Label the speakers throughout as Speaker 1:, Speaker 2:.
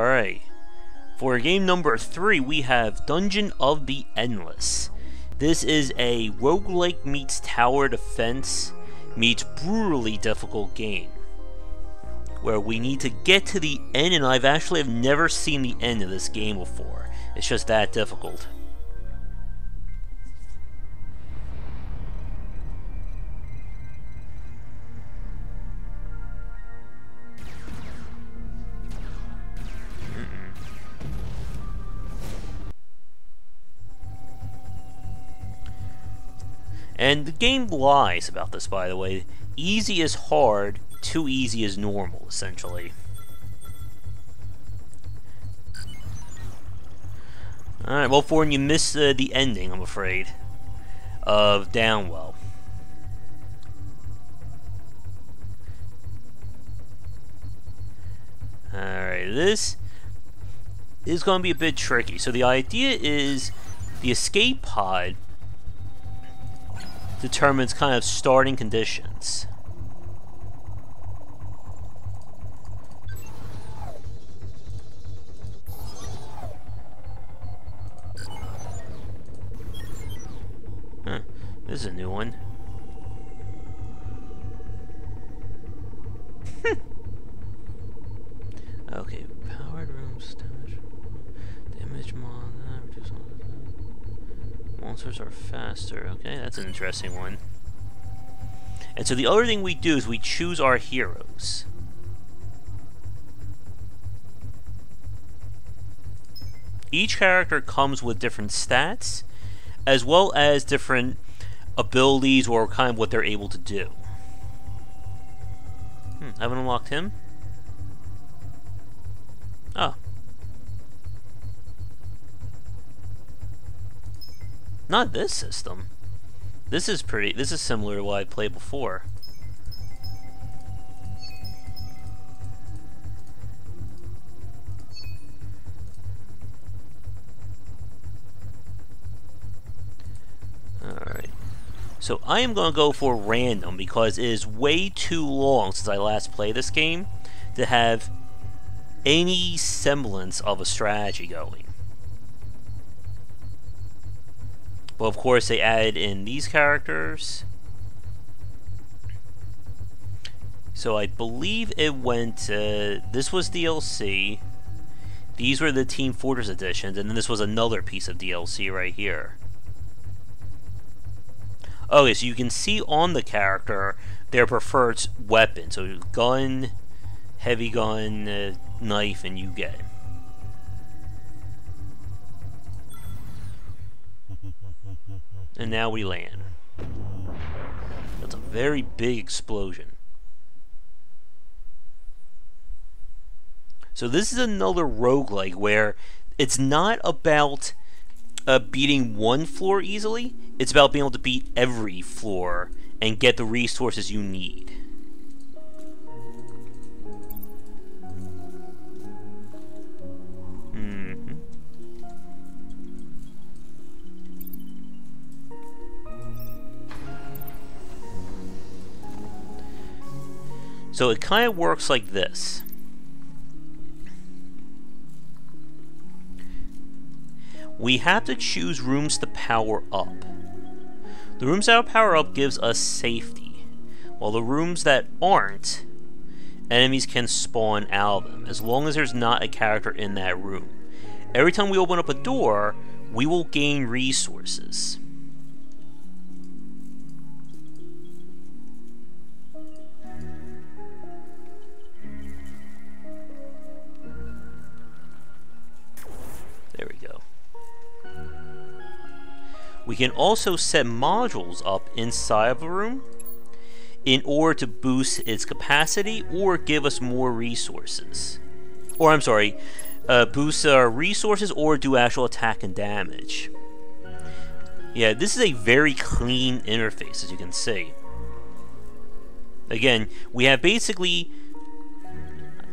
Speaker 1: Alright, for game number 3 we have Dungeon of the Endless. This is a roguelike meets tower defense meets brutally difficult game, where we need to get to the end, and I've actually never seen the end of this game before. It's just that difficult. And the game lies about this, by the way. Easy is hard, too easy is normal, essentially. Alright, well, for when you miss the ending, I'm afraid, of Downwell. Alright, this is going to be a bit tricky. So the idea is the escape pod determines kind of starting conditions. Huh. This is a new one. Okay, powered rooms, damage mod, reduce monsters are faster. Okay, that's an interesting one. And so the other thing we do is we choose our heroes. Each character comes with different stats, as well as different abilities or kind of what they're able to do. Haven't unlocked him? Oh. Not this system. This is similar to what I played before. Alright. So I am going to go for random because it is way too long since I last played this game to have any semblance of a strategy going. Well, of course, they added in these characters. So I believe it went, this was DLC. These were the Team Fortress editions, and then this was another piece of DLC right here. Okay, so you can see on the character their preferred weapon. So gun, heavy gun, knife, and you get it. And now we land. That's a very big explosion. So this is another roguelike where it's not about beating one floor easily. It's about being able to beat every floor and get the resources you need. So it kind of works like this. We have to choose rooms to power up. The rooms that power up gives us safety, while the rooms that aren't, enemies can spawn out of them, as long as there's not a character in that room. Every time we open up a door, we will gain resources. There we go. We can also set modules up inside of a room in order to boost its capacity or give us more resources. Or, I'm sorry, boost our resources or do actual attack and damage. Yeah, this is a very clean interface, as you can see. Again, we have basically,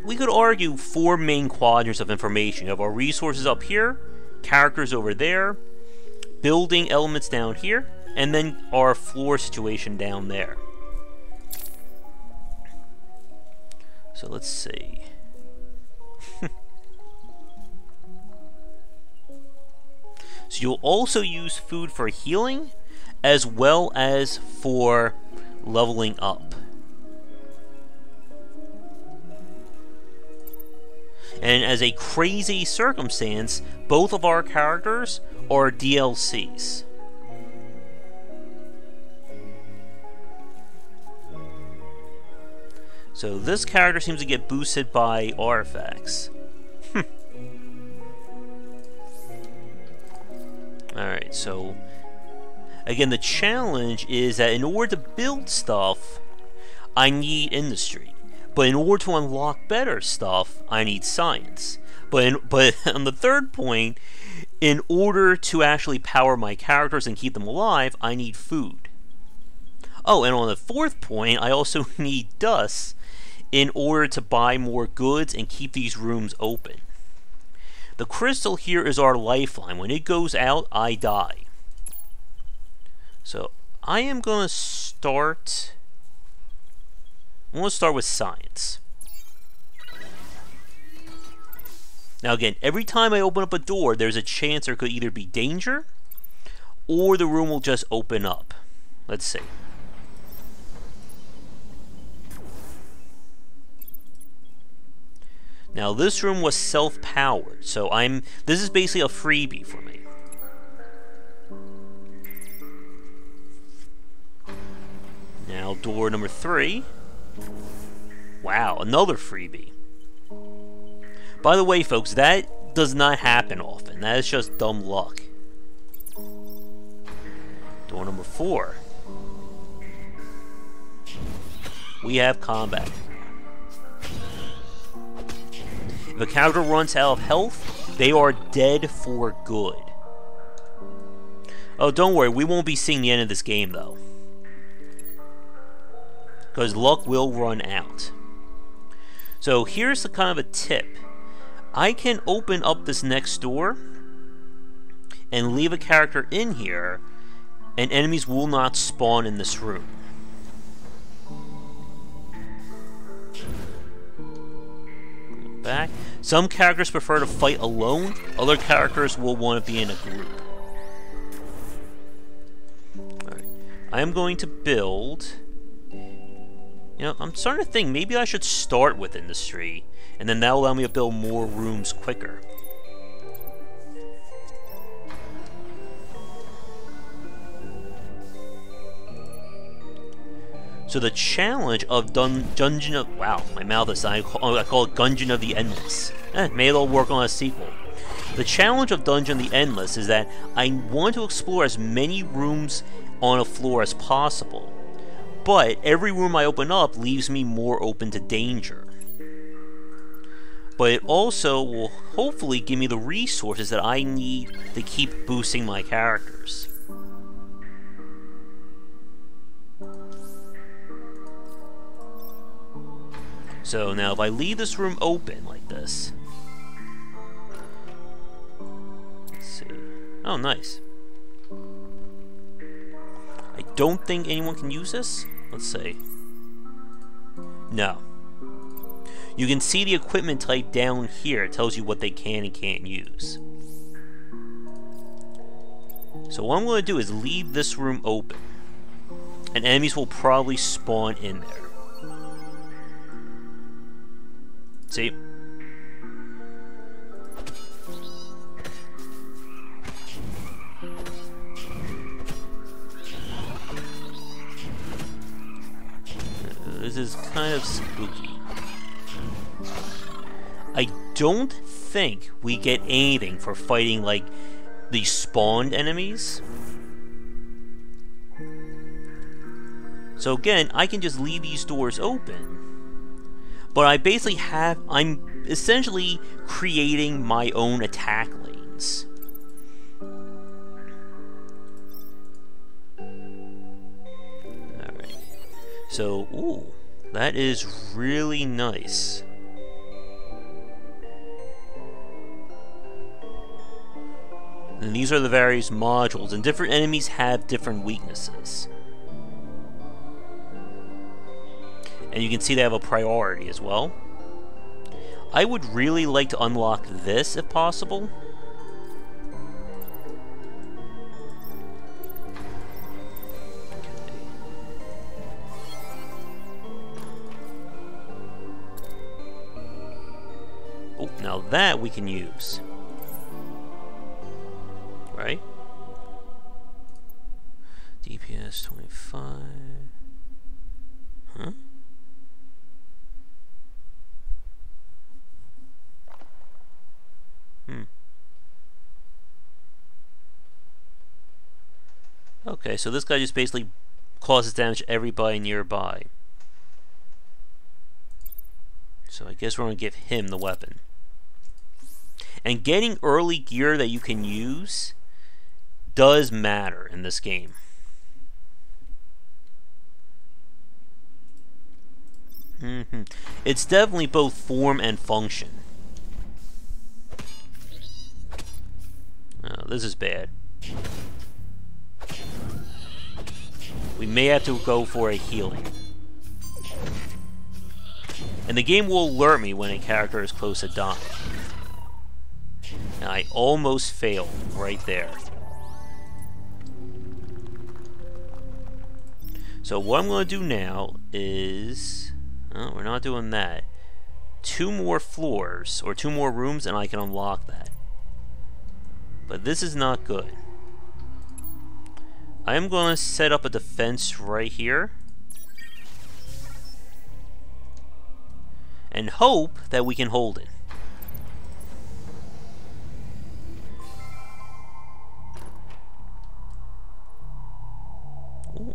Speaker 1: we could argue 4 main quadrants of information. You have our resources up here, characters over there, building elements down here, and then our floor situation down there. So let's see. So you'll also use food for healing, as well as for leveling up. And as a crazy circumstance, both of our characters are DLCs. So this character seems to get boosted by artifacts. Alright, so again, the challenge is that in order to build stuff, I need industry. But in order to unlock better stuff, I need science. But on the third point, in order to actually power my characters and keep them alive, I need food. Oh, and on the fourth point, I also need dust in order to buy more goods and keep these rooms open. The crystal here is our lifeline. When it goes out, I die. So I am going to start... I'm going to start with science. Now again, every time I open up a door, there's a chance there could either be danger, or the room will just open up. Let's see. Now this room was self-powered, so this is basically a freebie for me. Now door number 3. Wow, another freebie. By the way, folks, that does not happen often. That is just dumb luck. Door number 4. We have combat. If a character runs out of health, they are dead for good. Oh, don't worry, we won't be seeing the end of this game, though. Because luck will run out. So here's the kind of a tip. I can open up this next door and leave a character in here, and enemies will not spawn in this room. Back. Some characters prefer to fight alone, other characters will want to be in a group. Alright. I am going to build... You know, I'm starting to think maybe I should start with industry, and then that will allow me to build more rooms quicker. So the challenge of Dungeon of... Wow, my mouth is... I call it Dungeon of the Endless. Maybe it'll work on a sequel. The challenge of Dungeon of the Endless is that I want to explore as many rooms on a floor as possible. But every room I open up leaves me more open to danger. But it also will hopefully give me the resources that I need to keep boosting my characters. So now if I leave this room open like this... Let's see... Oh, nice. I don't think anyone can use this. Let's see. No. You can see the equipment type down here. It tells you what they can and can't use. So what I'm going to do is leave this room open. And enemies will probably spawn in there. See? This is kind of spooky. I don't think we get anything for fighting, like, the spawned enemies. So again, I can just leave these doors open. But I basically I'm essentially creating my own attack lanes. Alright. So, ooh, that is really nice. And these are the various modules, and different enemies have different weaknesses. And you can see they have a priority as well. I would really like to unlock this if possible. Now that we can use. Right? DPS 25. Huh? Okay, so this guy just basically causes damage to everybody nearby. So I guess we're going to give him the weapon. And getting early gear that you can use does matter in this game. It's definitely both form and function. Oh, this is bad. We may have to go for a healing. And the game will alert me when a character is close to dying. And I almost failed right there. So what I'm going to do now is... Oh, we're not doing that. 2 more floors, or 2 more rooms, and I can unlock that. But this is not good. I am going to set up a defense right here. And hope that we can hold it. Ooh.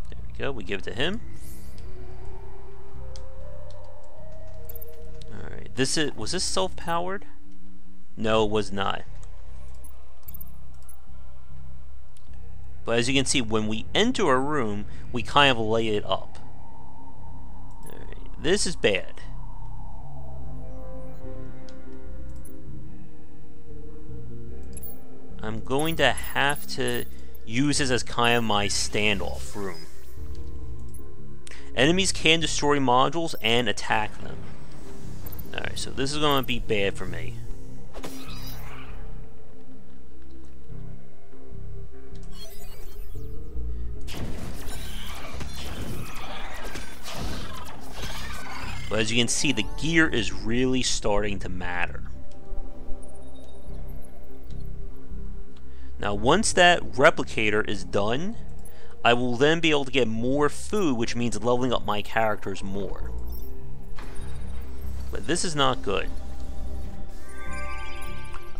Speaker 1: There we go, we give it to him. Alright, was this self-powered? No, it was not. But as you can see, when we enter a room, we kind of light it up. Alright, this is bad. I'm going to have to use this as kind of my standoff room. Enemies can destroy modules and attack them. Alright, so this is going to be bad for me. But as you can see, the gear is really starting to matter. Now, once that replicator is done, I will then be able to get more food, which means leveling up my characters more. But this is not good.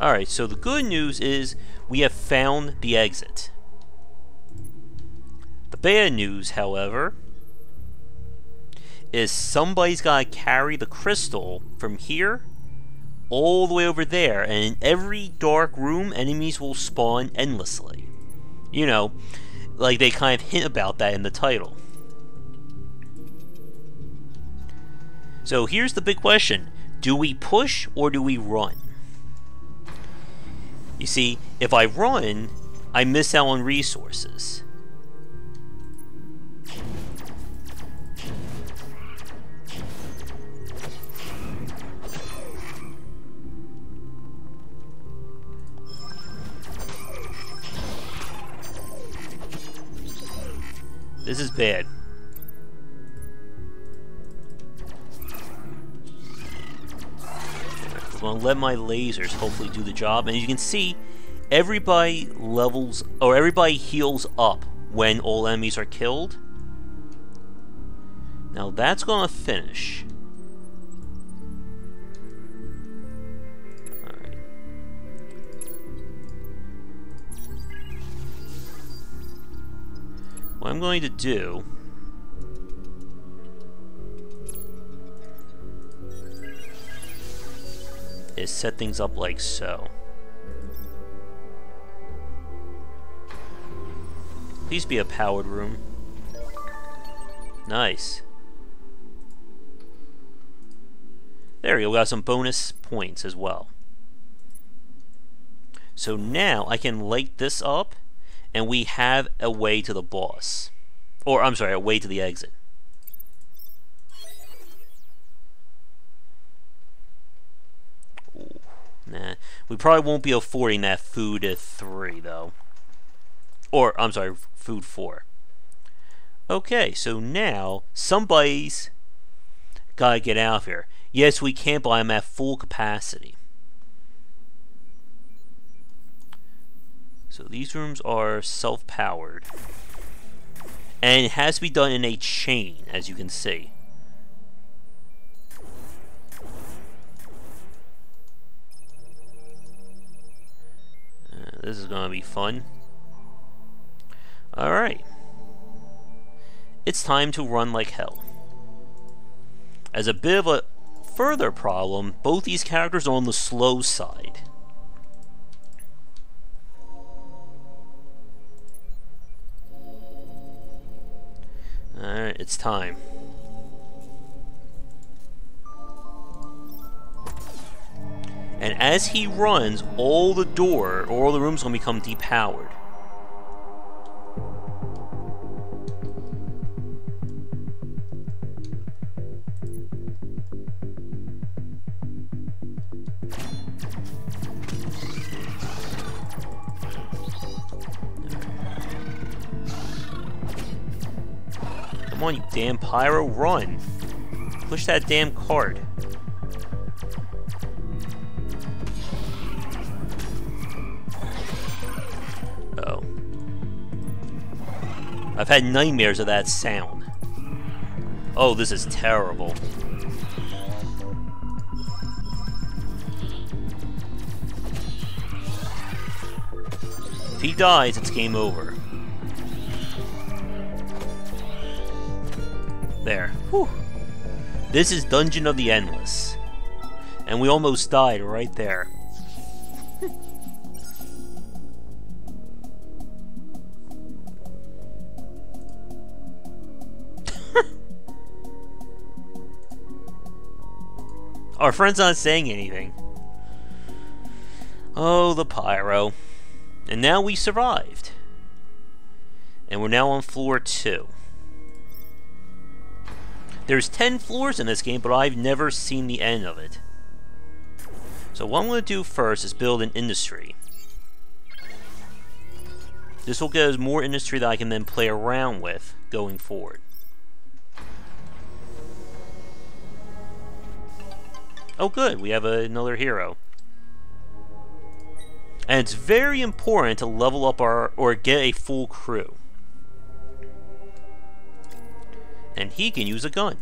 Speaker 1: Alright, so the good news is we have found the exit. The bad news, however, is somebody's gotta carry the crystal from here all the way over there, and in every dark room, enemies will spawn endlessly. You know, like they kind of hint about that in the title. So here's the big question. Do we push or do we run? You see, if I run, I miss out on resources. This is bad. We're going to let my lasers hopefully do the job. And as you can see, everybody levels, or everybody heals up when all enemies are killed. Now that's going to finish. Alright. What I'm going to do is set things up like so. Please be a powered room. Nice. There we go, we got some bonus points as well. So now I can light this up, and we have a way to the boss. Or, I'm sorry, a way to the exit. Ooh, nah. We probably won't be affording that food at 3, though. Or, I'm sorry, food 4. Okay, so now somebody's gotta get out of here. Yes, we can, but I'm at full capacity. So these rooms are self-powered. And it has to be done in a chain, as you can see. This is gonna be fun. Alright. It's time to run like hell. As a bit of a further problem, both these characters are on the slow side. Alright, it's time. And as he runs, all the rooms are going to become depowered. Come on, you damn pyro, run! Push that damn cart. Oh. I've had nightmares of that sound. Oh, this is terrible. If he dies, it's game over. There. Whew. This is Dungeon of the Endless. And we almost died right there. Our friend's not saying anything. Oh, the pyro. And now we survived. And we're now on floor 2. There's 10 floors in this game, but I've never seen the end of it. So what I'm going to do first is build an industry. This will give us more industry that I can then play around with going forward. Oh good, we have another hero. And it's very important to level up or get a full crew. And he can use a gun.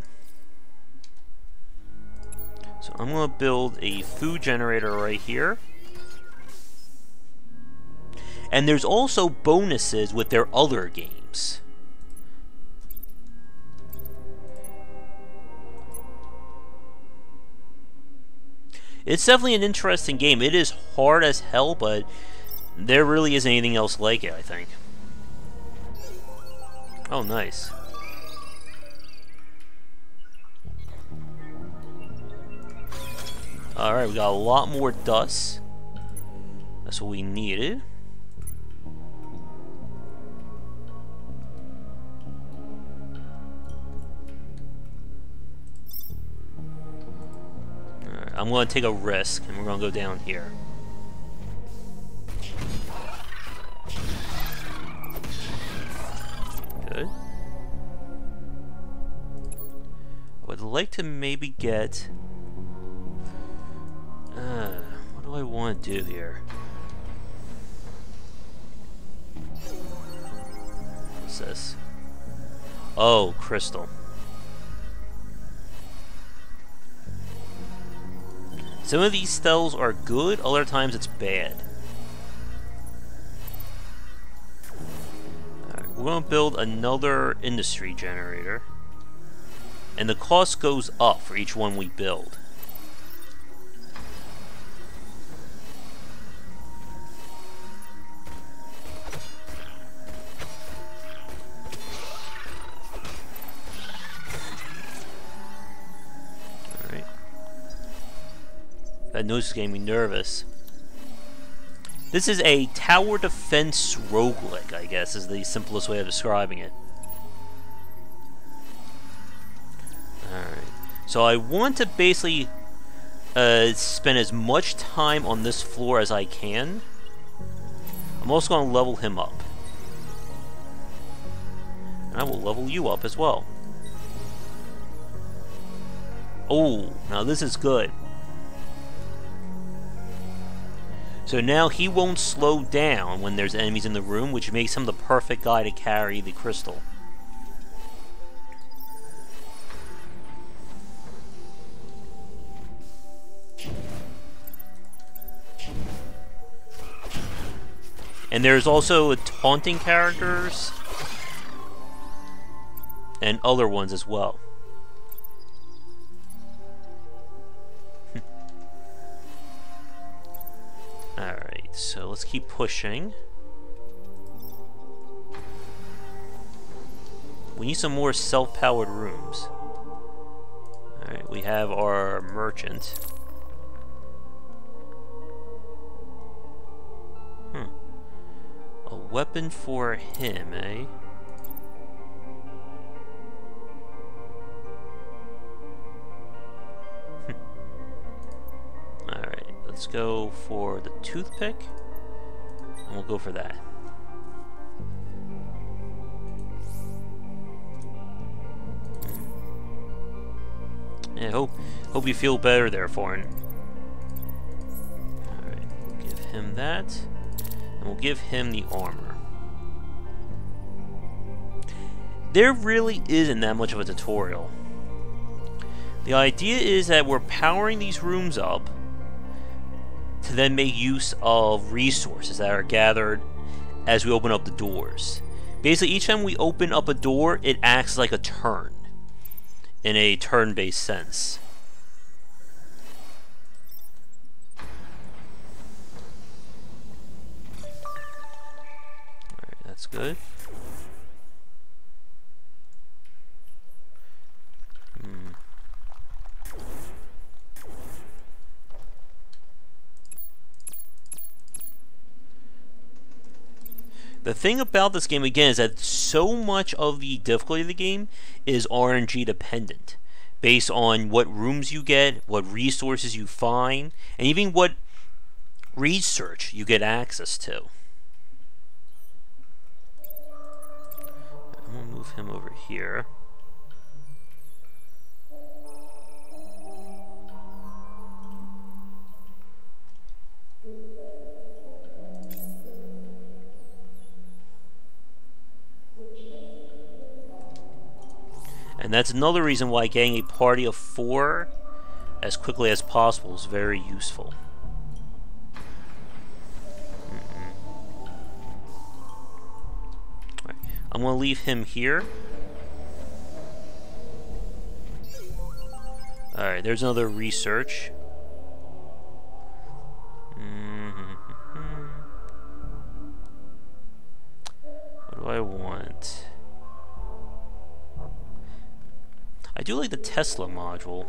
Speaker 1: So I'm going to build a food generator right here. And there's also bonuses with their other games. It's definitely an interesting game. It is hard as hell, but there really isn't anything else like it, I think. Oh, nice. Alright, we got a lot more dust. That's what we needed. Alright, I'm going to take a risk, and we're going to go down here. Good. I would like to maybe get... what do I want to do here? What's this? Oh, crystal. Some of these spells are good, other times it's bad. Alright, we're going to build another industry generator. And the cost goes up for each one we build. That noise is getting me nervous. This is a tower defense roguelike, I guess, is the simplest way of describing it. Alright. So I want to basically spend as much time on this floor as I can. I'm also going to level him up. And I will level you up as well. Oh, now this is good. So now he won't slow down when there's enemies in the room, which makes him the perfect guy to carry the crystal. And there's also taunting characters and other ones as well. Alright, so let's keep pushing. We need some more self-powered rooms. Alright, we have our merchant. A weapon for him, eh? Alright, let's go for the toothpick. And we'll go for that. Yeah, hope you feel better there, Foreign. Alright, we'll give him that. And we'll give him the armor. There really isn't that much of a tutorial. The idea is that we're powering these rooms up to then make use of resources that are gathered as we open up the doors. Basically, each time we open up a door, it acts like a turn in a turn-based sense. That's good. The thing about this game, again, is that so much of the difficulty of the game is RNG dependent, based on what rooms you get, what resources you find, and even what research you get access to. I'm gonna move him over here. And that's another reason why getting a party of 4 as quickly as possible is very useful. Right. I'm going to leave him here. Alright, there's another research. What do I want? I do like the Tesla module.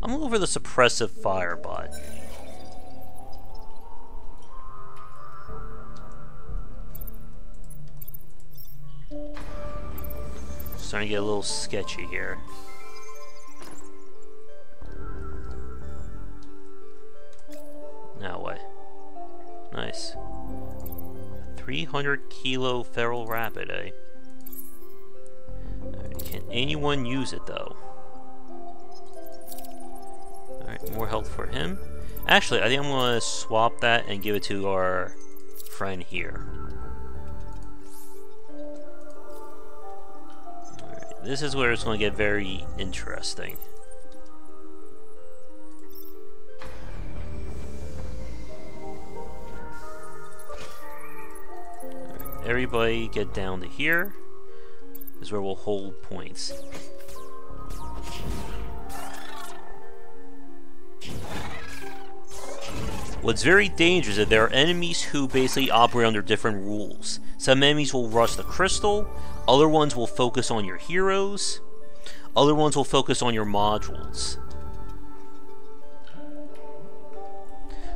Speaker 1: I'm gonna go for the suppressive firebot. Starting to get a little sketchy here. Now what? Nice. 300 kilo feral rabbit, eh? Alright, can anyone use it though? Alright, more health for him. Actually, I think I'm gonna swap that and give it to our friend here. Alright, this is where it's gonna get very interesting. Everybody get down to here. This is where we'll hold points. What's very dangerous is that there are enemies who basically operate under different rules. Some enemies will rush the crystal, other ones will focus on your heroes, other ones will focus on your modules.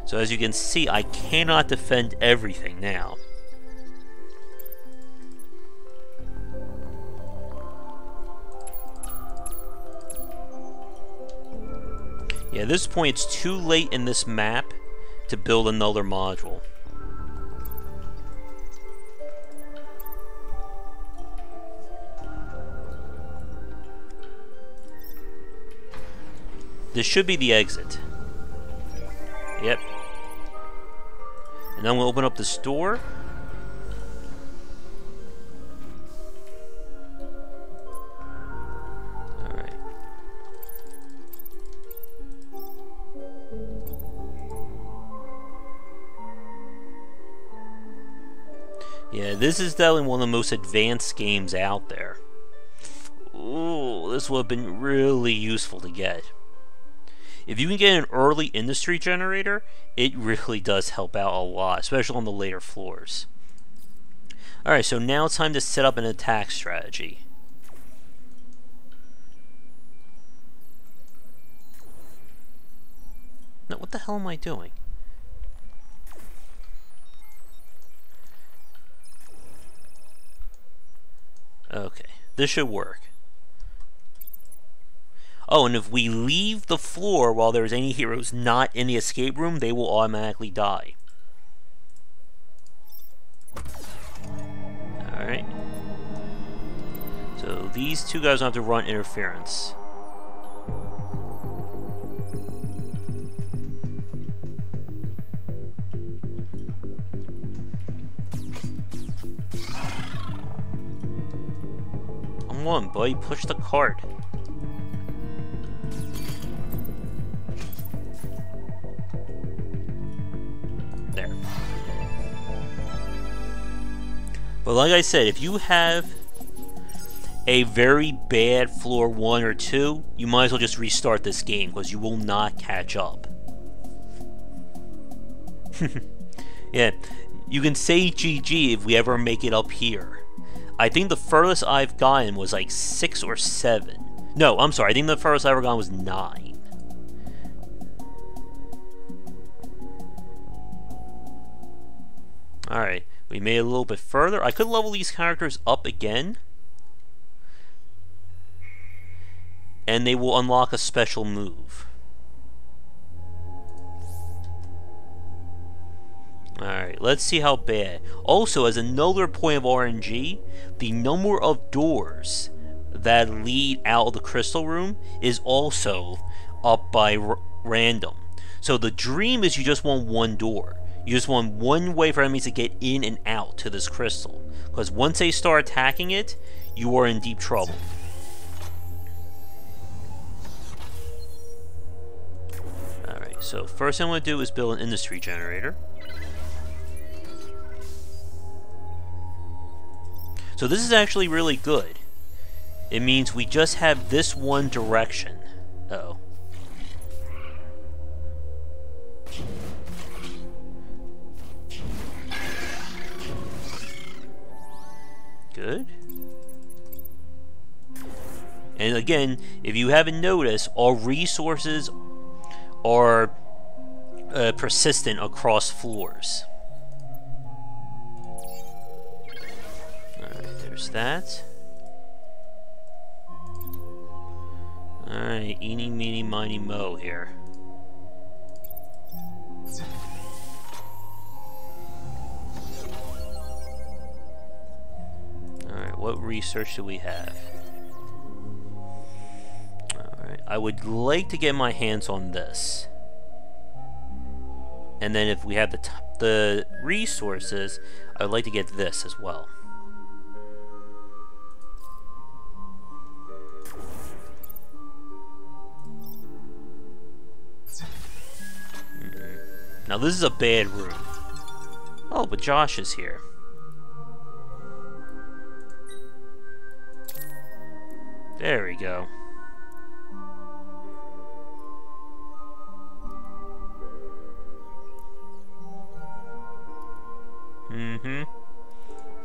Speaker 1: So as you can see, I cannot defend everything now. Yeah, at this point, it's too late in this map to build another module. This should be the exit. Yep. And then we'll open up this door. Alright. Yeah, this is definitely one of the most advanced games out there. Ooh, this would have been really useful to get. If you can get an early industry generator, it really does help out a lot, especially on the later floors. Alright, so now it's time to set up an attack strategy. Now, what the hell am I doing? Okay, this should work. Oh, and if we leave the floor while there's any heroes not in the escape room, they will automatically die. Alright. So these two guys don't have to run interference. Come on, buddy, push the cart. There. But like I said, if you have a very bad floor 1 or 2, you might as well just restart this game because you will not catch up. Yeah, you can say GG if we ever make it up here. I think the furthest I've gotten was like 6 or 7. No, I'm sorry, I think the furthest I ever gotten was 9. Alright, we made it a little bit further. I could level these characters up again. And they will unlock a special move. Alright, let's see how bad. Also, as another point of RNG, the number of doors that lead out of the crystal room is also up by random. So the dream is you just want one door. You just want one way for enemies to get in and out to this crystal. Because once they start attacking it, you are in deep trouble. Alright, so first thing I'm going to do is build an industry generator. So this is actually really good. It means we just have this one direction. Uh-oh. Good. And again, if you haven't noticed, all resources are persistent across floors. Alright, there's that. Alright, eeny, meeny, miny, mo here. Alright, what research do we have? Alright, I would like to get my hands on this. And then if we have the resources, I would like to get this as well. Now this is a bad room. Oh, but Josh is here. There we go. Mm-hmm.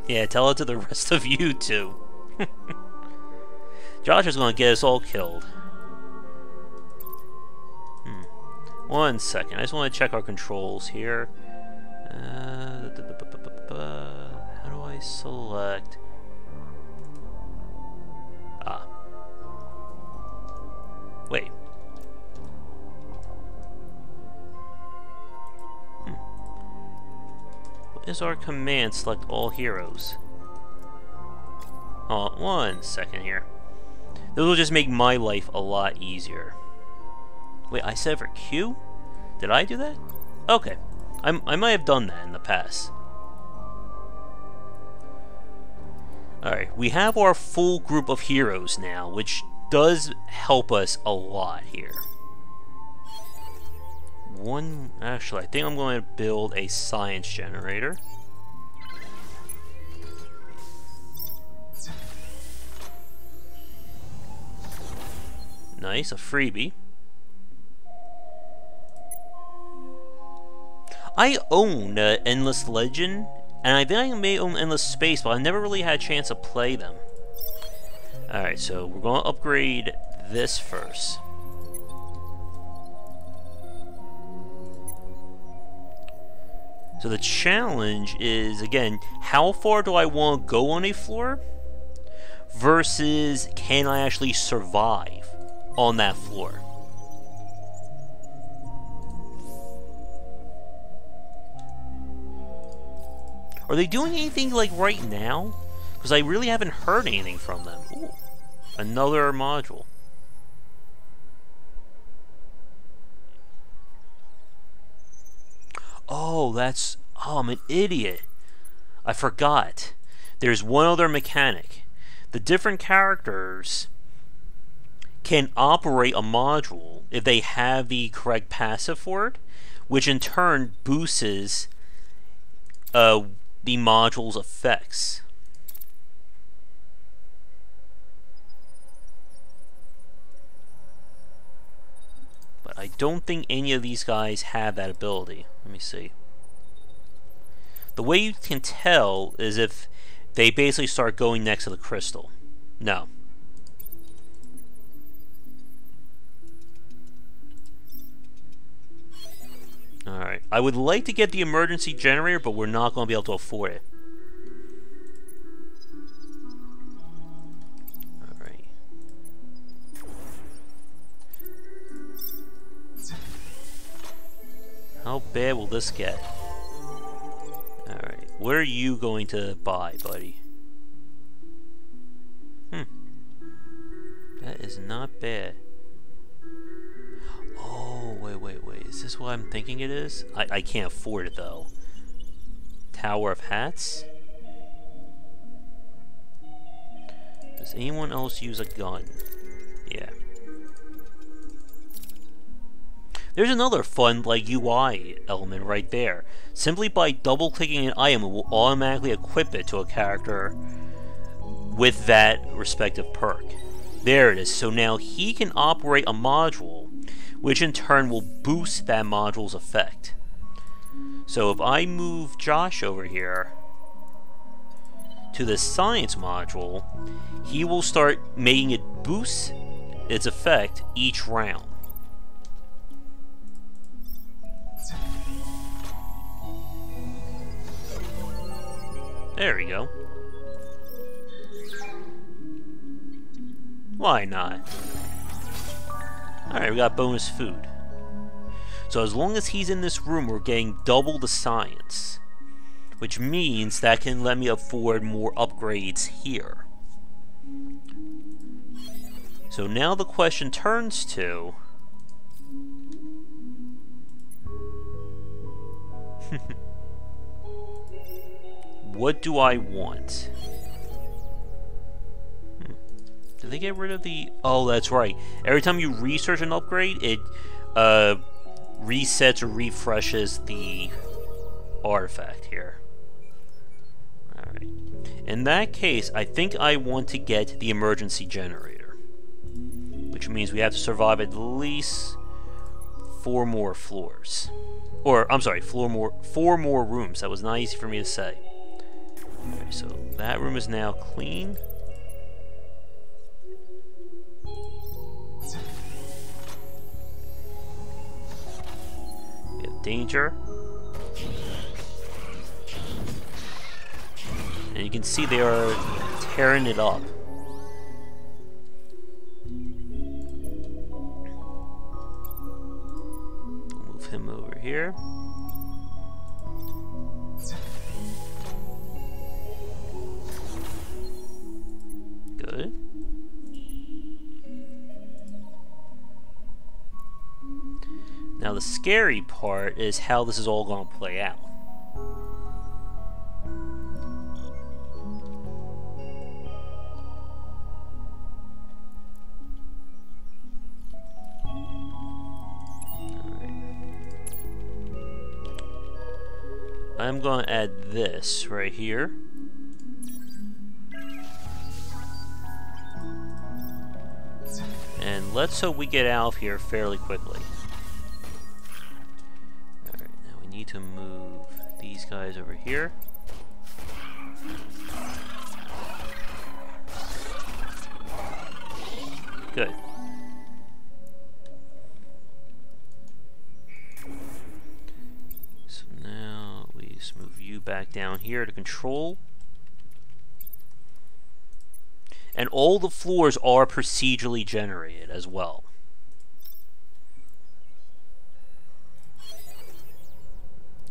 Speaker 1: Yeah, tell it to the rest of you too. Josh is gonna get us all killed. One second, I just want to check our controls here. How do I select? Ah. Wait. is our command select all heroes? Oh, 1 second here. This will just make my life a lot easier. Wait, I said for Q? Did I do that? Okay. I might have done that in the past. Alright, we have our full group of heroes now, which does help us a lot here. Actually, I think I'm going to build a science generator. Nice, a freebie. I own Endless Legend, and I think I may own Endless Space, but I never really had a chance to play them. Alright, so we're going to upgrade this first. So the challenge is, again, how far do I want to go on a floor versus can I actually survive on that floor? Are they doing anything like right now? Because I really haven't heard anything from them. Ooh, another module. Oh, I'm an idiot. I forgot. There's one other mechanic. The different characters can operate a module if they have the correct passive for it, which in turn boosts the module's effects. But I don't think any of these guys have that ability. Let me see. The way you can tell is if they basically start going next to the crystal. No. Alright. I would like to get the emergency generator, but we're not going to be able to afford it. Alright. How bad will this get? Alright. What are you going to buy, buddy? That is not bad. Oh, wait. Is this what I'm thinking it is? I can't afford it, though. Tower of Hats? Does anyone else use a gun? Yeah. There's another fun, like, UI element right there. Simply by double-clicking an item, it will automatically equip it to a character with that respective perk. There it is. So now he can operate a module, which in turn will boost that module's effect. So if I move Josh over here to the science module, he will start making it boost its effect each round. There we go. Why not? Alright, we got bonus food. So as long as he's in this room, we're getting double the science. Which means that can let me afford more upgrades here. So now the question turns to... what do I want? Did they get rid of the... Oh, that's right. Every time you research an upgrade, it resets or refreshes the artifact here. Alright. In that case, I think I want to get the emergency generator. Which means we have to survive at least 4 more floors. Or, I'm sorry, 4 more rooms. That was not easy for me to say. Okay, so that room is now clean. We have danger. And you can see they are tearing it up. Move him over here. Now the scary part is how this is all going to play out. I'm going to add this right here. And let's hope we get out of here fairly quickly. Alright, now we need to move these guys over here. Good. So now we just move you back down here to control. And all the floors are procedurally generated as well.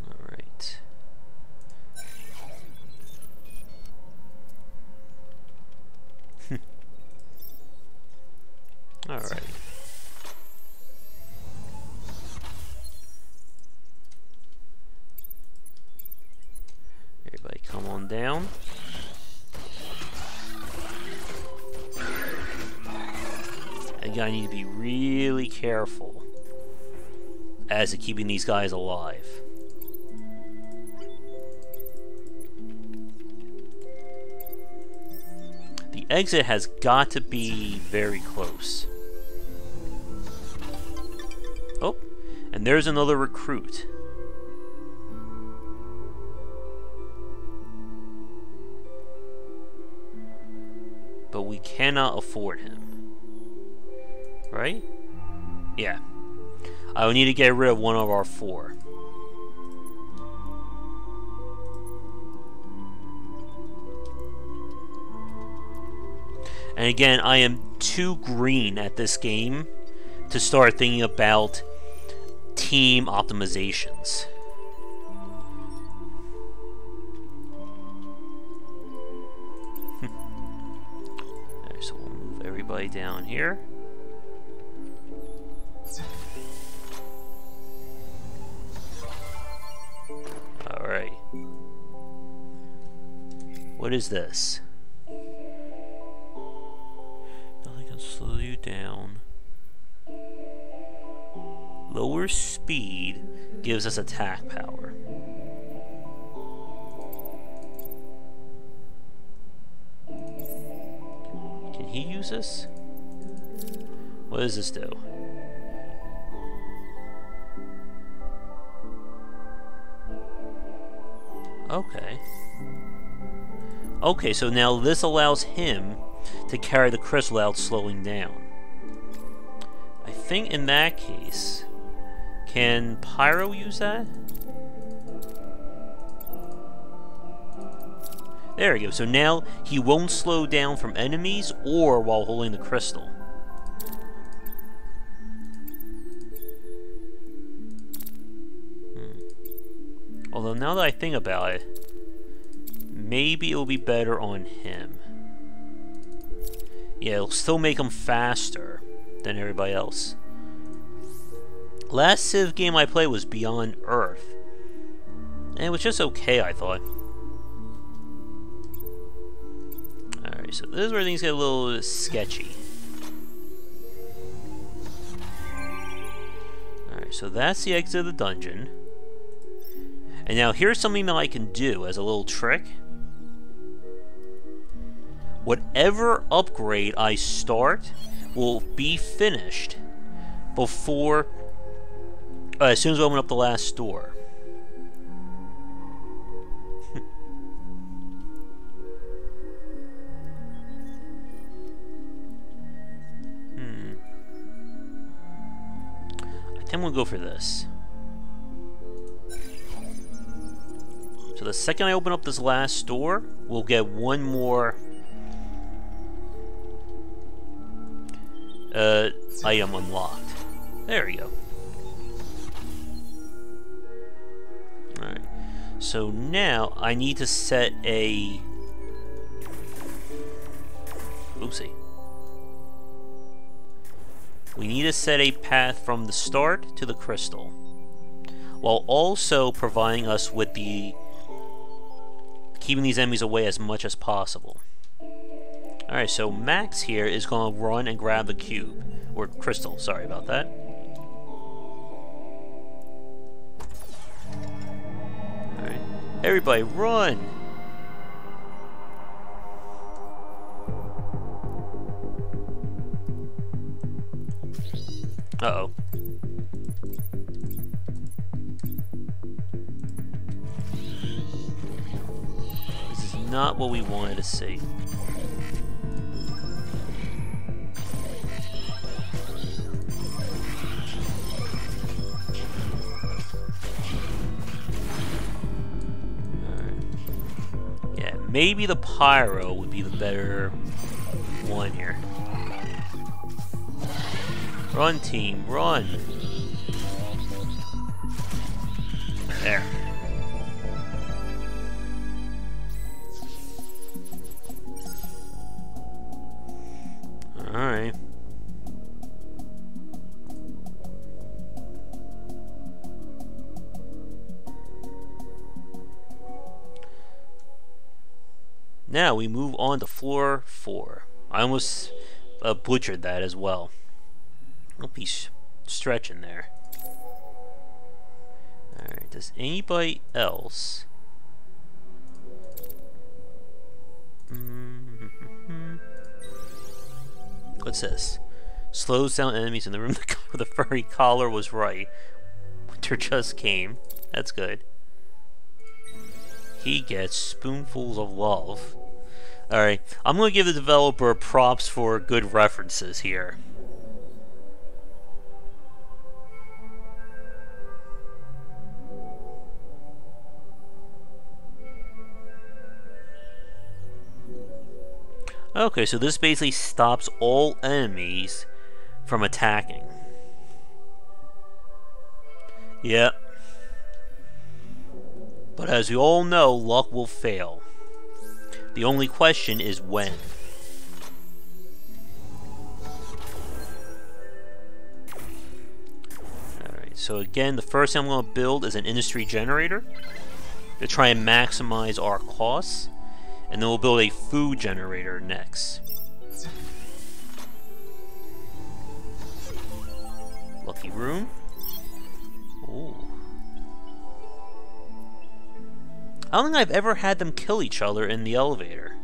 Speaker 1: Alright. Alright. Everybody come on down. Again, I need to be really careful as to keeping these guys alive. The exit has got to be very close. Oh, and there's another recruit. But we cannot afford him. Right? Yeah. I will need to get rid of one of our 4. And again, I am too green at this game to start thinking about team optimizations. Alright, so we'll move everybody down here. Alright. What is this? Nothing can slow you down. Lower speed gives us attack power. Can he use this? What does this do? Okay. Okay, so now this allows him to carry the crystal without slowing down. I think in that case, can Pyro use that? There we go. So now he won't slow down from enemies or while holding the crystal. Although now that I think about it, maybe it'll be better on him. Yeah, it'll still make him faster than everybody else. Last Civ game I played was Beyond Earth. And it was just okay, I thought. Alright, so this is where things get a little sketchy. Alright, so that's the exit of the dungeon. And now here's something that I can do as a little trick. Whatever upgrade I start will be finished before, as soon as I open up the last door. I think we'll go for this. So the second I open up this last door, we'll get one more item unlocked. There we go. Alright. So now I need to set a... Oopsie. We need to set a path from the start to the crystal, while also providing us with the keeping these enemies away as much as possible. Alright, so Max here is going to run and grab the cube. Or crystal, sorry about that. Alright, everybody run! Uh-oh. This is not what we wanted to see. Maybe the pyro would be the better one here. Run, team, run! There. Alright. Now we move on to floor 4. I almost butchered that as well. Don't be stretching there. Alright, does anybody else... What's this? Slows down enemies in the room. The guy with the furry collar was right. Winter just came. That's good. He gets spoonfuls of love. Alright, I'm going to give the developer props for good references here. Okay, so this basically stops all enemies from attacking. Yep. But as we all know, luck will fail. The only question is when. Alright, so again, the first thing I'm going to build is an industry generator to try and maximize our costs. And then we'll build a food generator next. Lucky room. Ooh. I don't think I've ever had them kill each other in the elevator.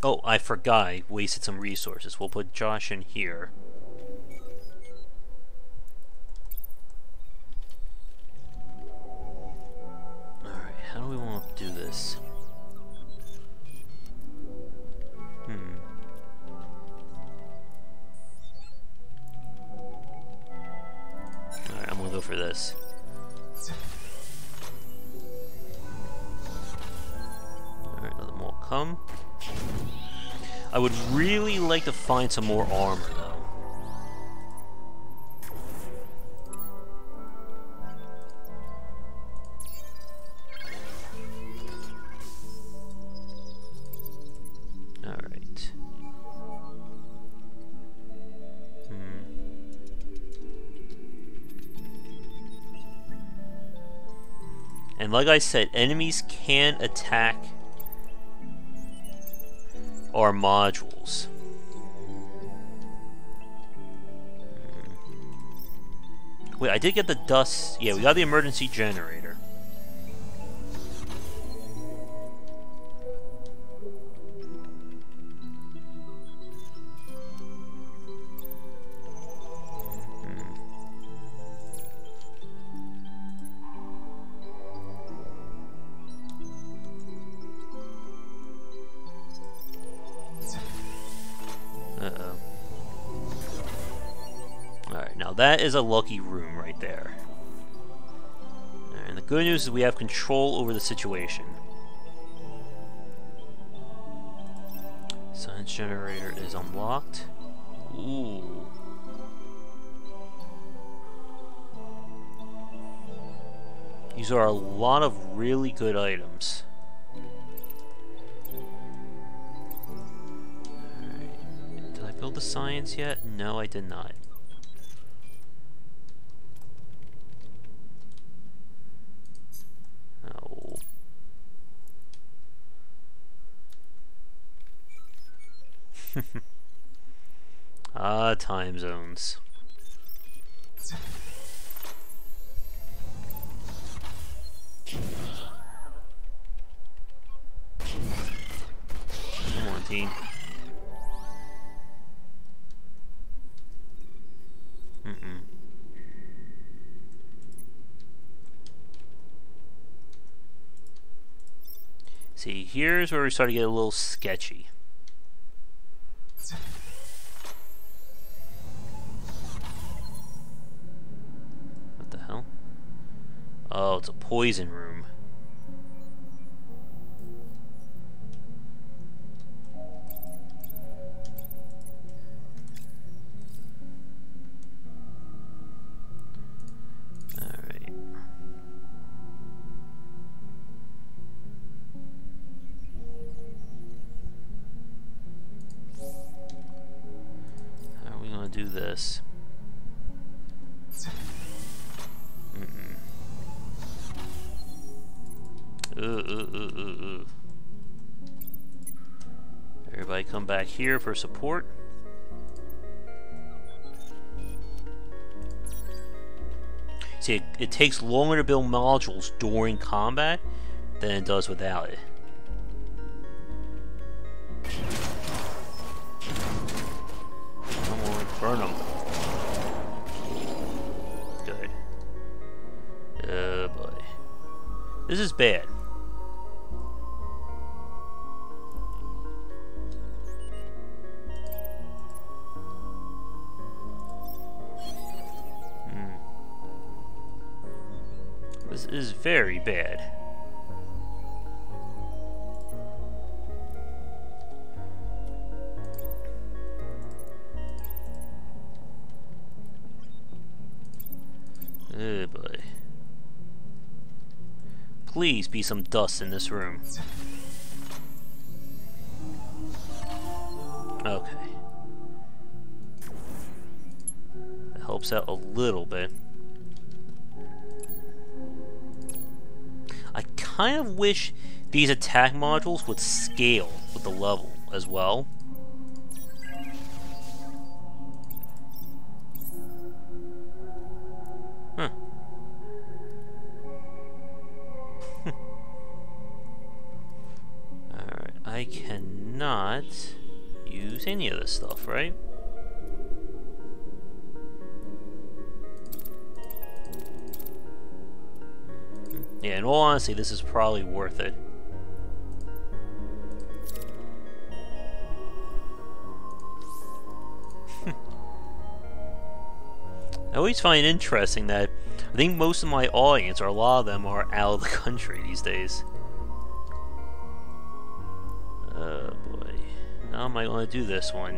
Speaker 1: Oh, I forgot. I wasted some resources. We'll put Josh in here. Alright, how do we want to do this? Alright, I'm gonna go for this. Alright, let them all come. I would really like to find some more armor, though. Alright. And like I said, enemies can attack our modules. Wait, I did get the dust. Yeah, we got the emergency generator. That is a lucky room right there. And the good news is we have control over the situation. Science generator is unlocked. Ooh. These are a lot of really good items. Alright. Did I build the science yet? No, I did not. Oh. Time zones. Come on, team. See, here's where we start to get a little sketchy. What the hell? Oh, it's a poison room. Alright. How are we gonna do this? Everybody come back here for support. See, it takes longer to build modules during combat than it does without it. Come on, burn them. Good. Oh boy. This is bad. This is very bad. Oh boy. Please be some dust in this room. Okay. That helps out a little bit. I kind of wish these attack modules would scale with the level as well. Huh. Alright, I cannot use any of this stuff, right? Yeah, in all honesty, this is probably worth it. I always find it interesting that I think most of my audience, or a lot of them, are out of the country these days. Oh boy. How am I going to do this one?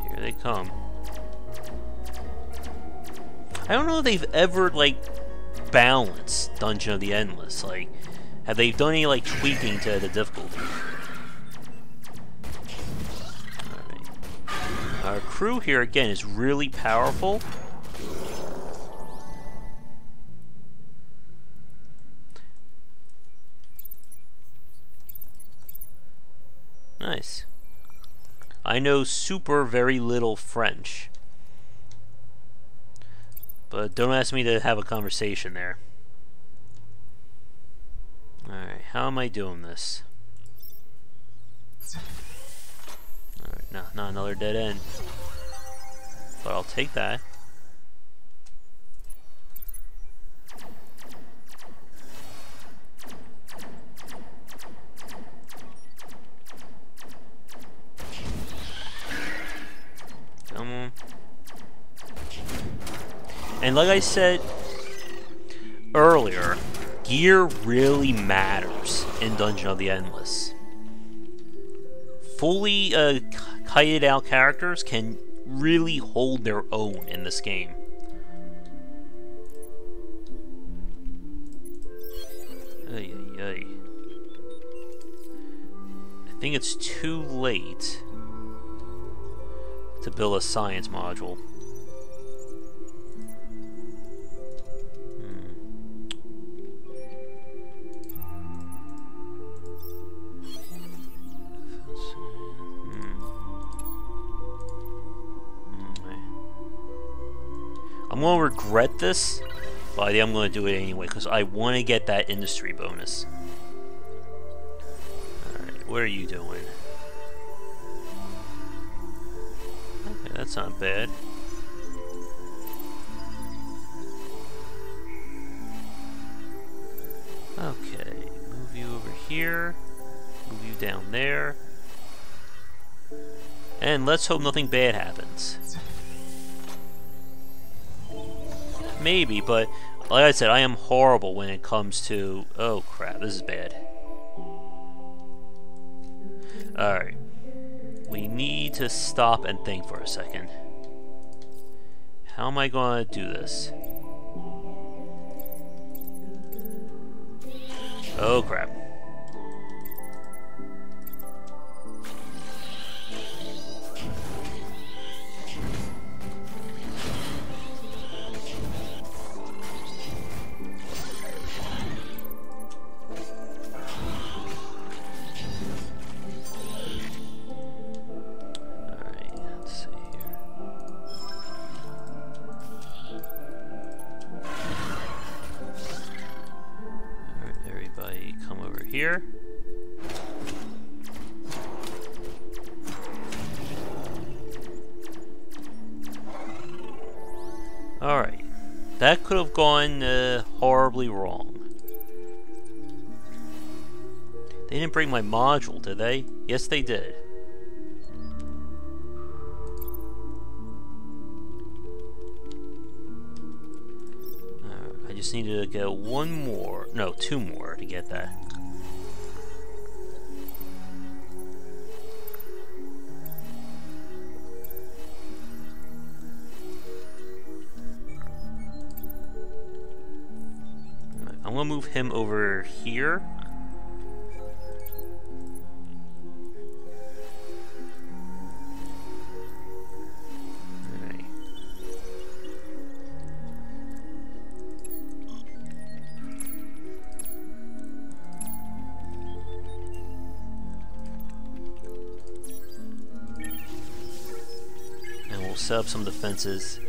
Speaker 1: Here they come. I don't know if they've ever, like, balanced Dungeon of the Endless. Like, have they done any, like, tweaking to the difficulty? Alright. Our crew here, again, is really powerful. Nice. I know super very little French. But don't ask me to have a conversation there. Alright, how am I doing this? Alright, no, not another dead end. But I'll take that. And like I said earlier, gear really matters in Dungeon of the Endless. Fully kited out characters can really hold their own in this game. Ay, ay, ay. I think it's too late to build a science module. I'm going to regret this, but I think I'm going to do it anyway, because I want to get that industry bonus. Alright, what are you doing? Okay, that's not bad. Okay, move you over here, move you down there, and let's hope nothing bad happens. Maybe, but like I said, I am horrible when it comes to... Oh crap, this is bad. Alright. We need to stop and think for a second. How am I going to do this? Oh crap. Here. Alright. That could have gone horribly wrong. They didn't bring my module, did they? Yes, they did. I just need to get one more. No, two more to get that. I'm gonna move him over here. Alright. And we'll set up some defenses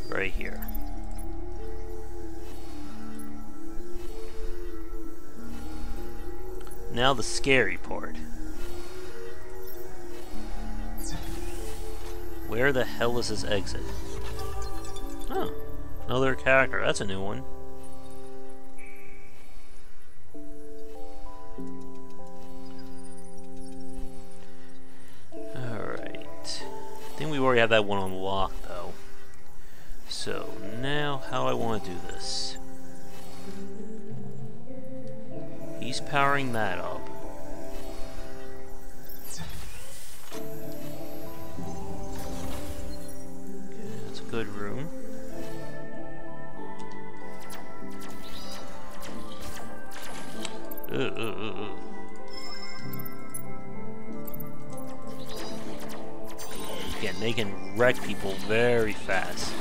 Speaker 1: right here. Now the scary part. Where the hell is this exit? Oh, another character. That's a new one. Alright. I think we already have that one unlocked though. So now how do I want to do this? He's powering that up. Okay, that's a good room. Again, they can wreck people very fast.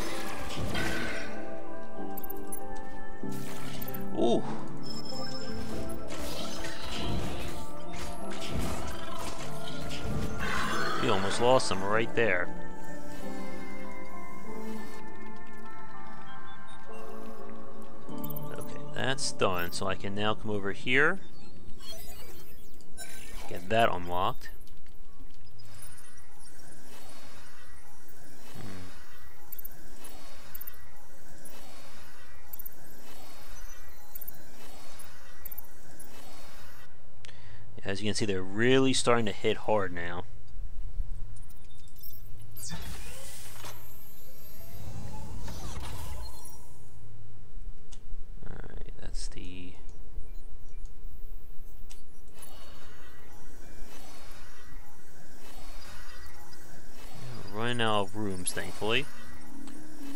Speaker 1: Ooh. We almost lost them right there. Okay, that's done. So I can now come over here. Get that unlocked. As you can see, they're really starting to hit hard now. running out of rooms, thankfully.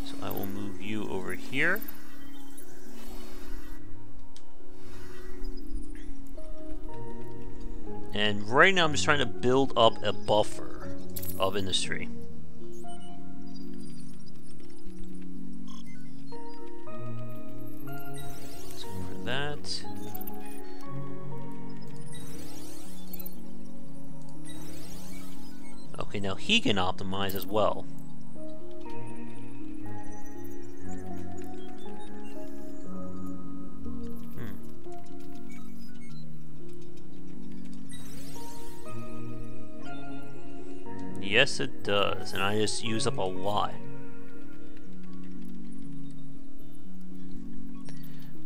Speaker 1: So I will move you over here. And right now I'm just trying to build up a buffer of industry. So for that. Okay, now he can optimize as well. Yes, it does, and I just use up a lot.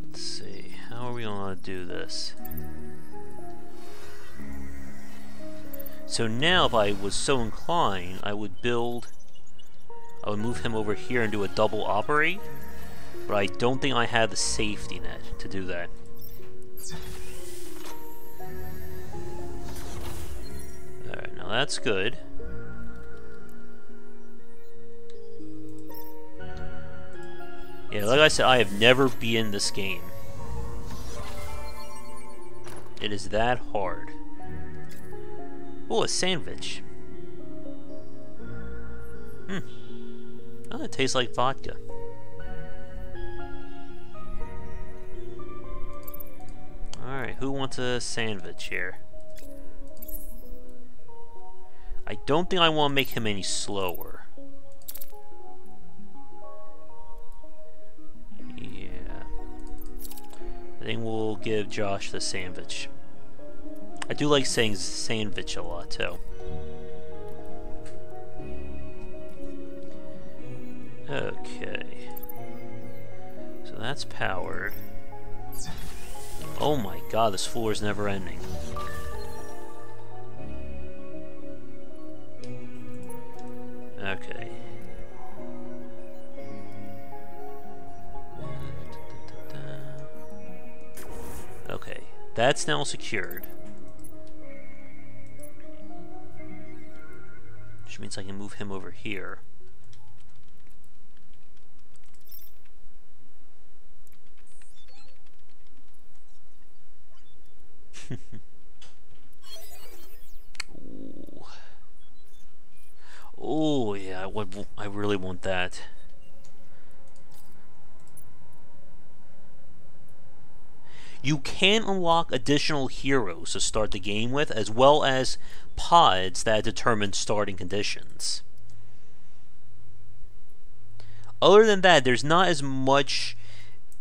Speaker 1: Let's see, how are we gonna do this? So now, if I was so inclined, I would move him over here and do a double operate, but I don't think I have the safety net to do that. Alright, now that's good. Yeah, like I said, I have never beaten this game. It is that hard. Oh, a sandwich. Oh, it tastes like vodka. Alright, who wants a sandwich here? I don't think I want to make him any slower. I think we'll give Josh the sandwich. I do like saying sandwich a lot, too. Okay. So that's powered. Oh my god, this floor is never ending. Okay. Okay, that's now secured. Which means I can move him over here. Ooh. Oh yeah, I really want that. You can unlock additional heroes to start the game with, as well as pods that determine starting conditions. Other than that, there's not as much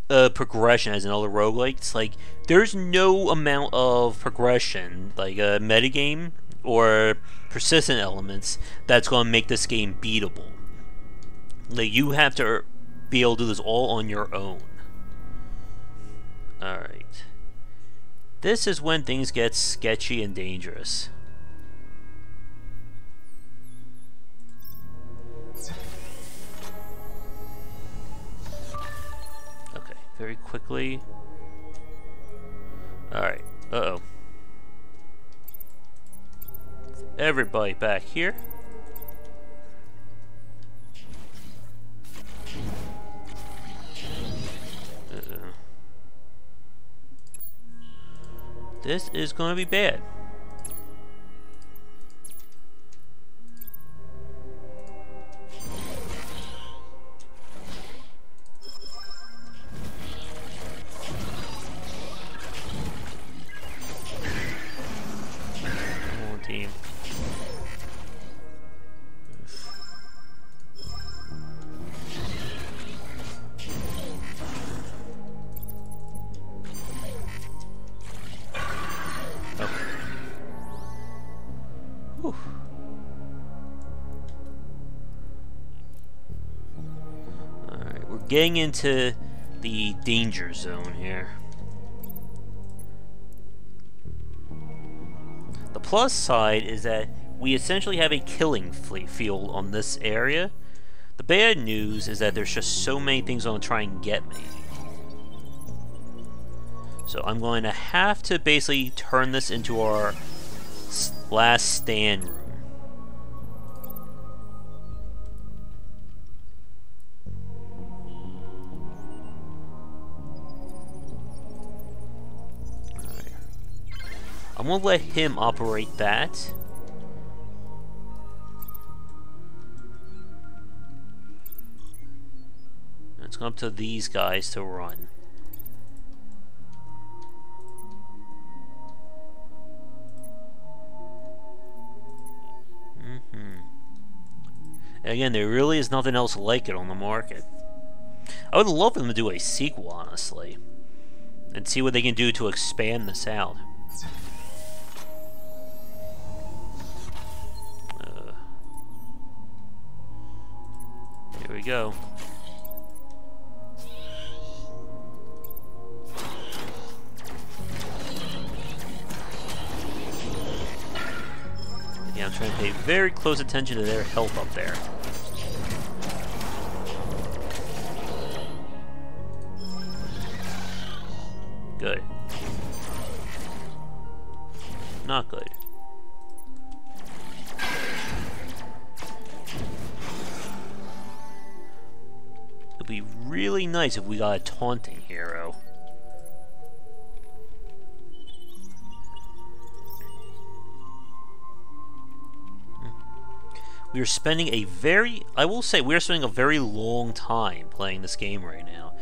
Speaker 1: progression as in other roguelikes. Like, there's no amount of progression, like a metagame or persistent elements, that's going to make this game beatable. Like, you have to be able to do this all on your own. Alright. This is when things get sketchy and dangerous. Okay, very quickly. Alright, uh-oh. Everybody back here. This is going to be bad. Come on, team. Alright, we're getting into the danger zone here. The plus side is that we essentially have a killing field on this area. The bad news is that there's just so many things on to try and get me. So I'm going to have to basically turn this into our last stand room. I'm gonna let him operate that. It's up to these guys to run. And again, there really is nothing else like it on the market. I would love for them to do a sequel, honestly, and see what they can do to expand this out. Here we go. Yeah, I'm trying to pay very close attention to their health up there. Good. Not good. It'd be really nice if we got a taunting hero. We are spending a very, I will say, we are spending a very long time playing this game right now.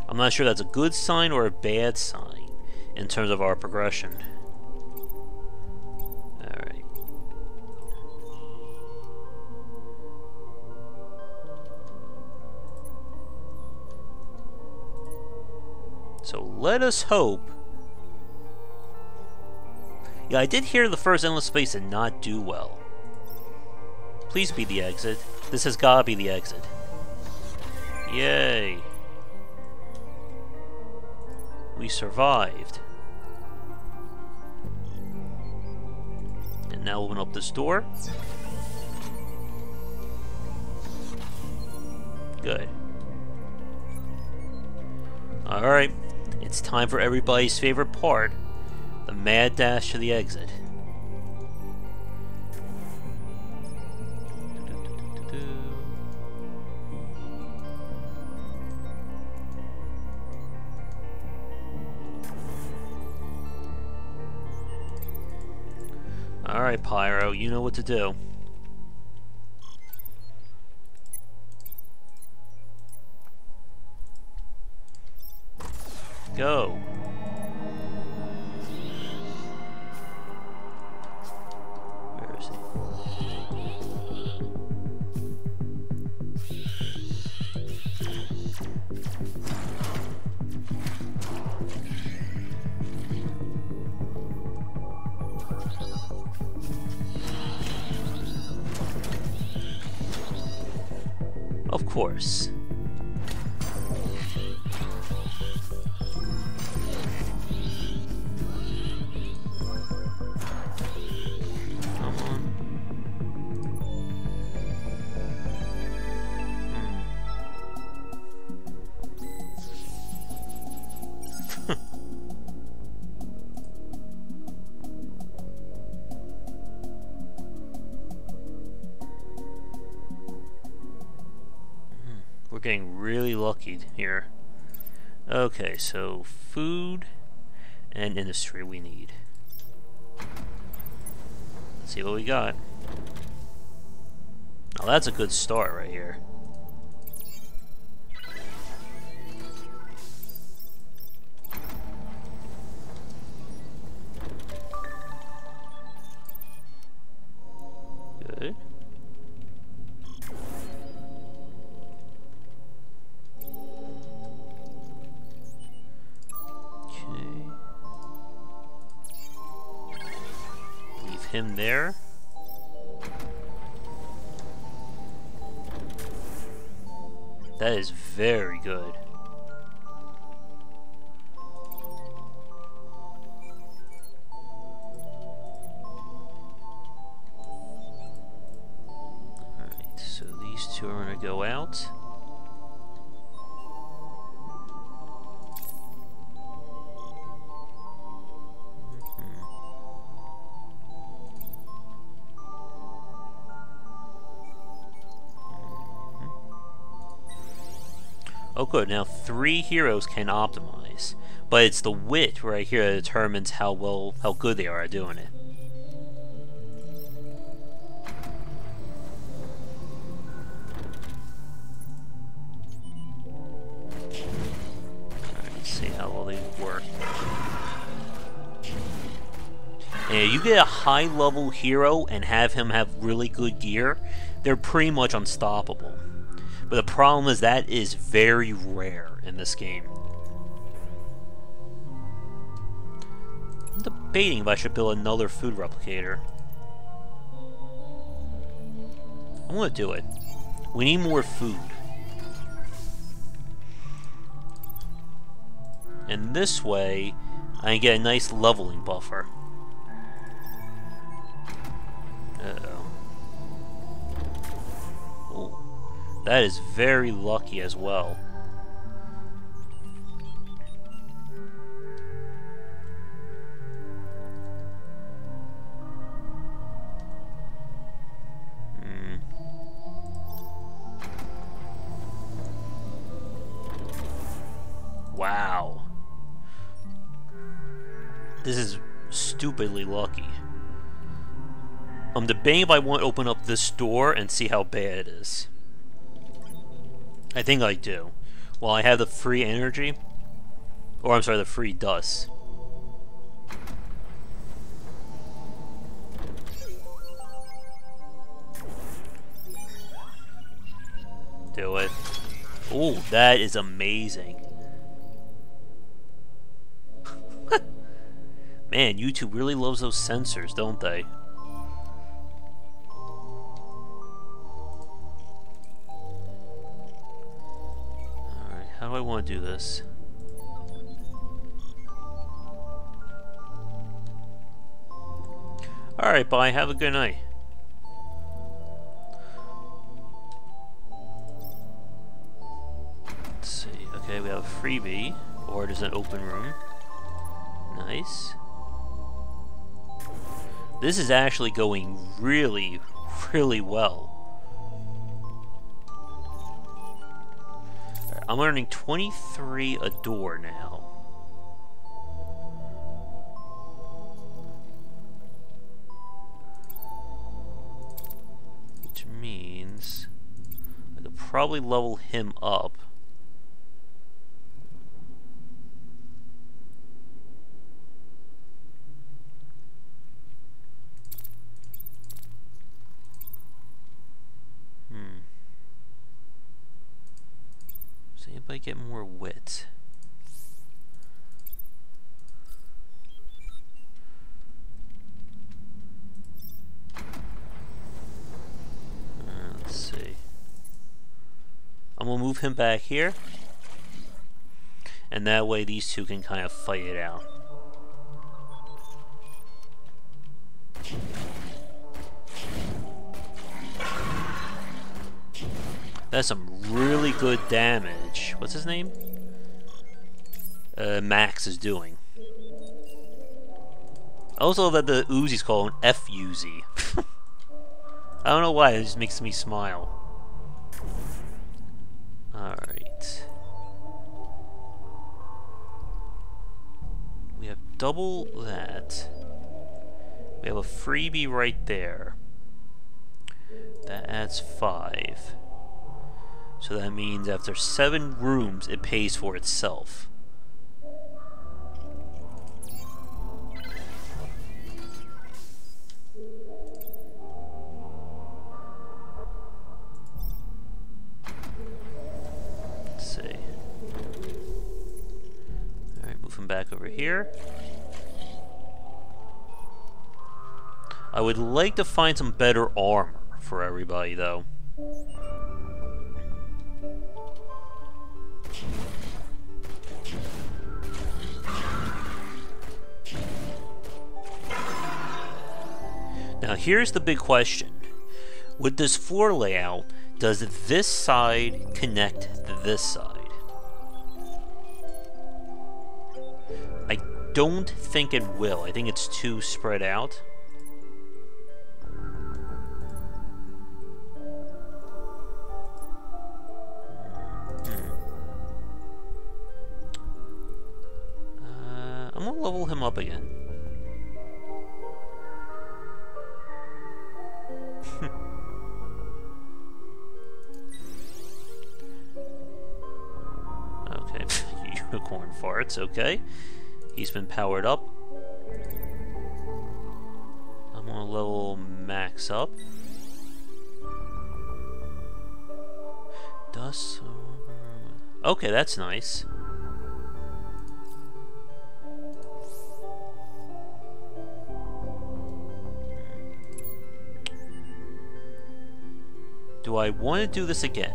Speaker 1: I'm not sure that's a good sign or a bad sign in terms of our progression. Alright. So let us hope. Yeah, I did hear the first Endless Space did not do well. Please be the exit. This has gotta be the exit. Yay. We survived. And now open up this door. Good. Alright. It's time for everybody's favorite part. The mad dash to the exit. Alright, Pyro, you know what to do. Go. Where is he? Of course. Come on. We're getting really lucky here. Okay, so food and industry we need. Let's see what we got. Oh, that's a good start right here. Good. Him there. That is very good. Alright, so these two are going to go out. Oh good, now 3 heroes can optimize. wise, but it's the wit right here that determines how good they are at doing it. Alright, let's see how well they work. And you get a high level hero and have him have really good gear, they're pretty much unstoppable. But the problem is that is very rare in this game. I'm debating if I should build another food replicator. I'm gonna do it. We need more food. And this way, I can get a nice leveling buffer. Oh, that is very lucky as well. Wow. This is stupidly lucky. I'm debating if I want to open up this door and see how bad it is. I think I do. While I have the free energy. Or I'm sorry, the free dust. Do it. Oh, that is amazing. Man, YouTube really loves those sensors, don't they? Alright, how do I want to do this? Alright, bye. Have a good night. Let's see. Okay, we have a freebie. Or there's an open room. Nice. This is actually going really, really well. Right, I'm earning 23 a door now. Which means I could probably level him up. I get more wit. Let's see. I'm gonna move him back here, and that way these two can kind of fight it out. That's some really good damage. What's his name? Max is doing. I also love that the Uzi's called an F-Uzi. I don't know why, it just makes me smile. Alright. We have double that. We have a freebie right there. That adds 5. So that means after 7 rooms, it pays for itself. Let's see. Alright, move him back over here. I would like to find some better armor for everybody, though. Now here's the big question. With this floor layout, does this side connect to this side? I don't think it will. I think it's too spread out. him up again. Okay, unicorn farts, okay. He's been powered up. I'm gonna level Max up. Dust. Okay, that's nice. Do I want to do this again?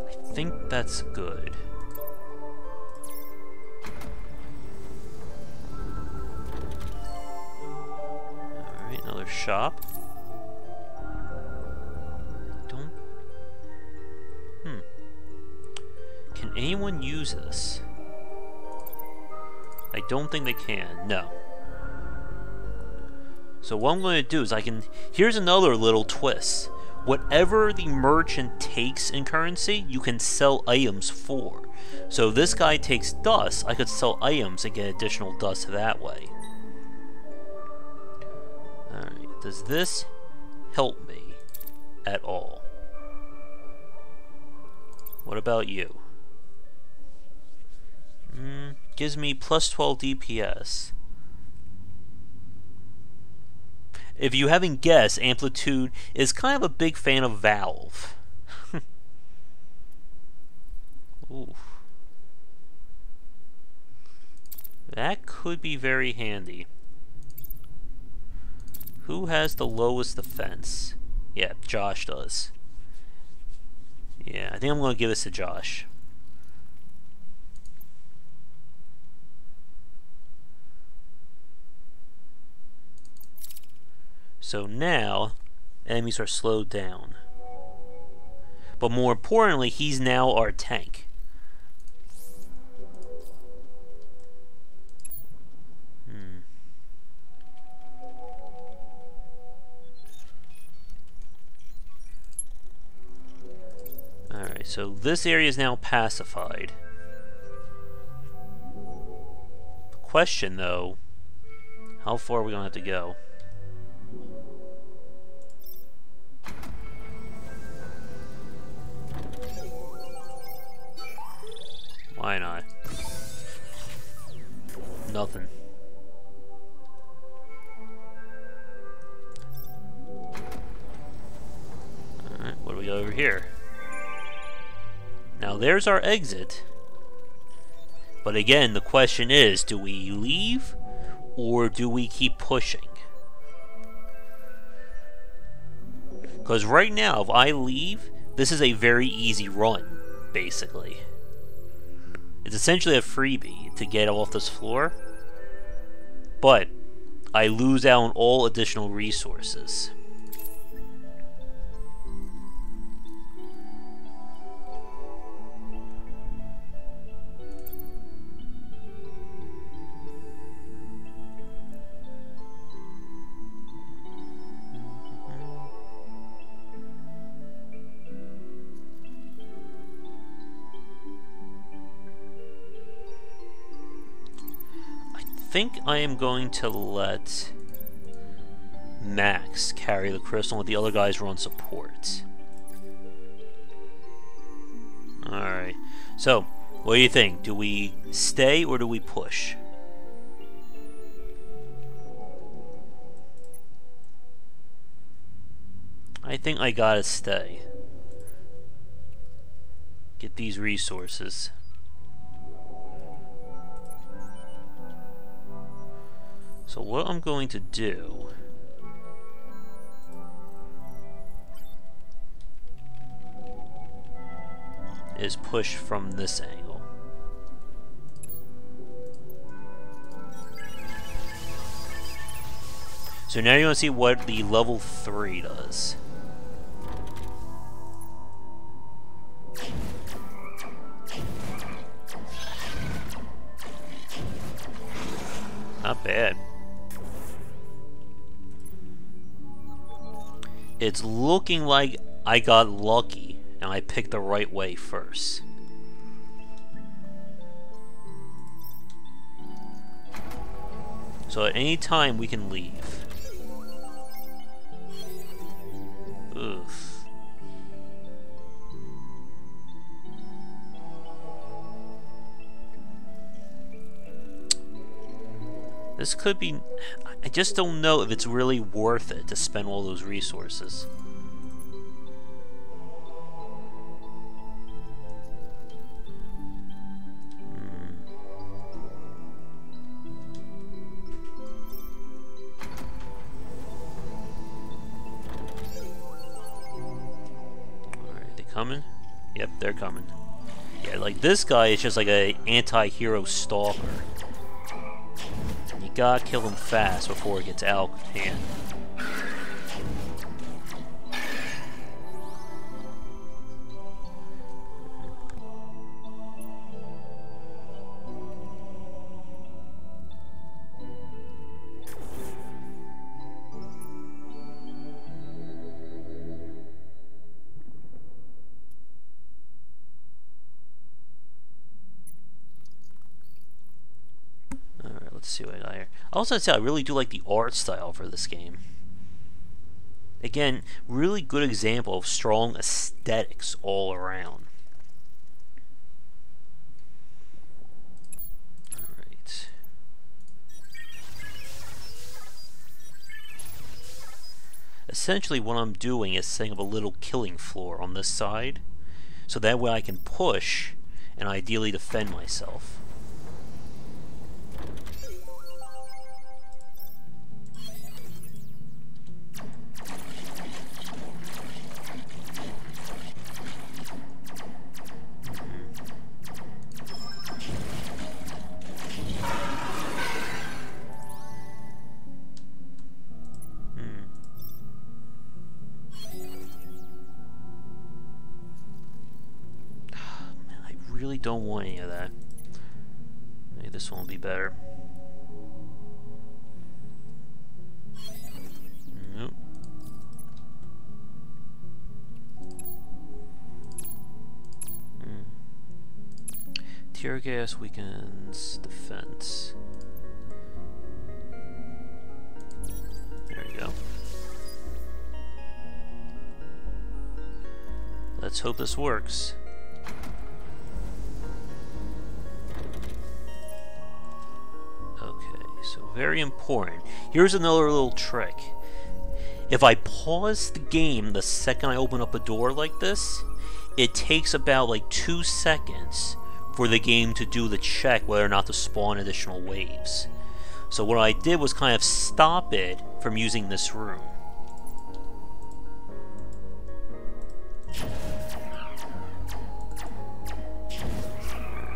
Speaker 1: I think that's good. Alright, another shop. Can anyone use this? I don't think they can. No. So what I'm going to do is here's another little twist. Whatever the merchant takes in currency, you can sell items for. So if this guy takes dust, I could sell items and get additional dust that way. Alright, does this help me at all? What about you? Gives me plus 12 DPS. If you haven't guessed, Amplitude is kind of a big fan of Valve. Ooh. That could be very handy. Who has the lowest defense? Yeah, Josh does. Yeah, I think I'm going to give this to Josh. So now, enemies are slowed down. But more importantly, he's now our tank. Alright, so this area is now pacified. The question, though, how far are we going to have to go? Why not? Nothing. Alright, what do we got over here? Now there's our exit. But again, the question is, do we leave or do we keep pushing? Because right now, if I leave, this is a very easy run, basically. It's essentially a freebie to get off this floor, but I lose out on all additional resources. I think I am going to let Max carry the crystal and let the other guys run support. Alright, so what do you think? Do we stay or do we push? I think I gotta stay. Get these resources. So what I'm going to do is push from this angle. So now you want to see what the level 3 does. Not bad. It's looking like I got lucky and I picked the right way first. So at any time we can leave. Oof. This could be... I just don't know if it's really worth it to spend all those resources. Alright, they coming? Yep, they're coming. Yeah, like this guy is just like a anti-hero stalker. You gotta kill him fast before it gets out of hand. Let's see what I got here. I also say I really do like the art style for this game. Again, really good example of strong aesthetics all around. Alright. Essentially what I'm doing is setting up a little killing floor on this side, so that way I can push and ideally defend myself. Don't want any of that. Maybe this one will be better. Nope. Tear gas weakens defense. There you go. Let's hope this works. So very important. Here's another little trick. If I pause the game the second I open up a door like this, it takes about like 2 seconds for the game to do the check whether or not to spawn additional waves. So what I did was kind of stop it from using this room.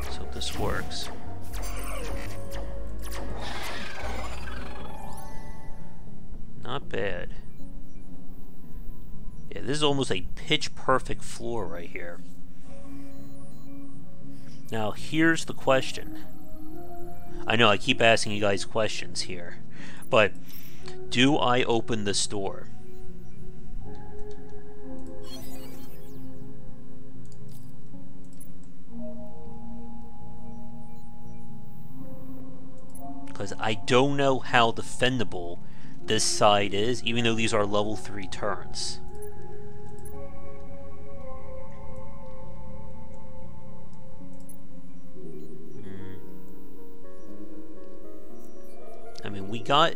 Speaker 1: Let's hope this works. Not bad. Yeah, this is almost a pitch-perfect floor right here. Now, here's the question. I know I keep asking you guys questions here, but do I open this door? Because I don't know how defendable this side is, even though these are level 3 turns. I mean, we got...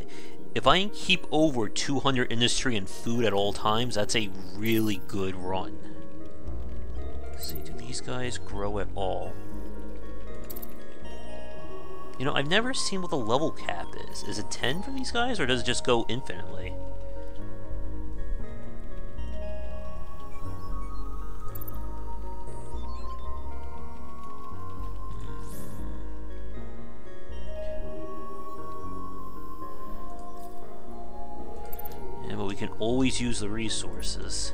Speaker 1: If I can keep over 200 industry and food at all times, that's a really good run. Let's see, do these guys grow at all? You know, I've never seen what the level cap is. Is it 10 for these guys, or does it just go infinitely? Yeah, but we can always use the resources.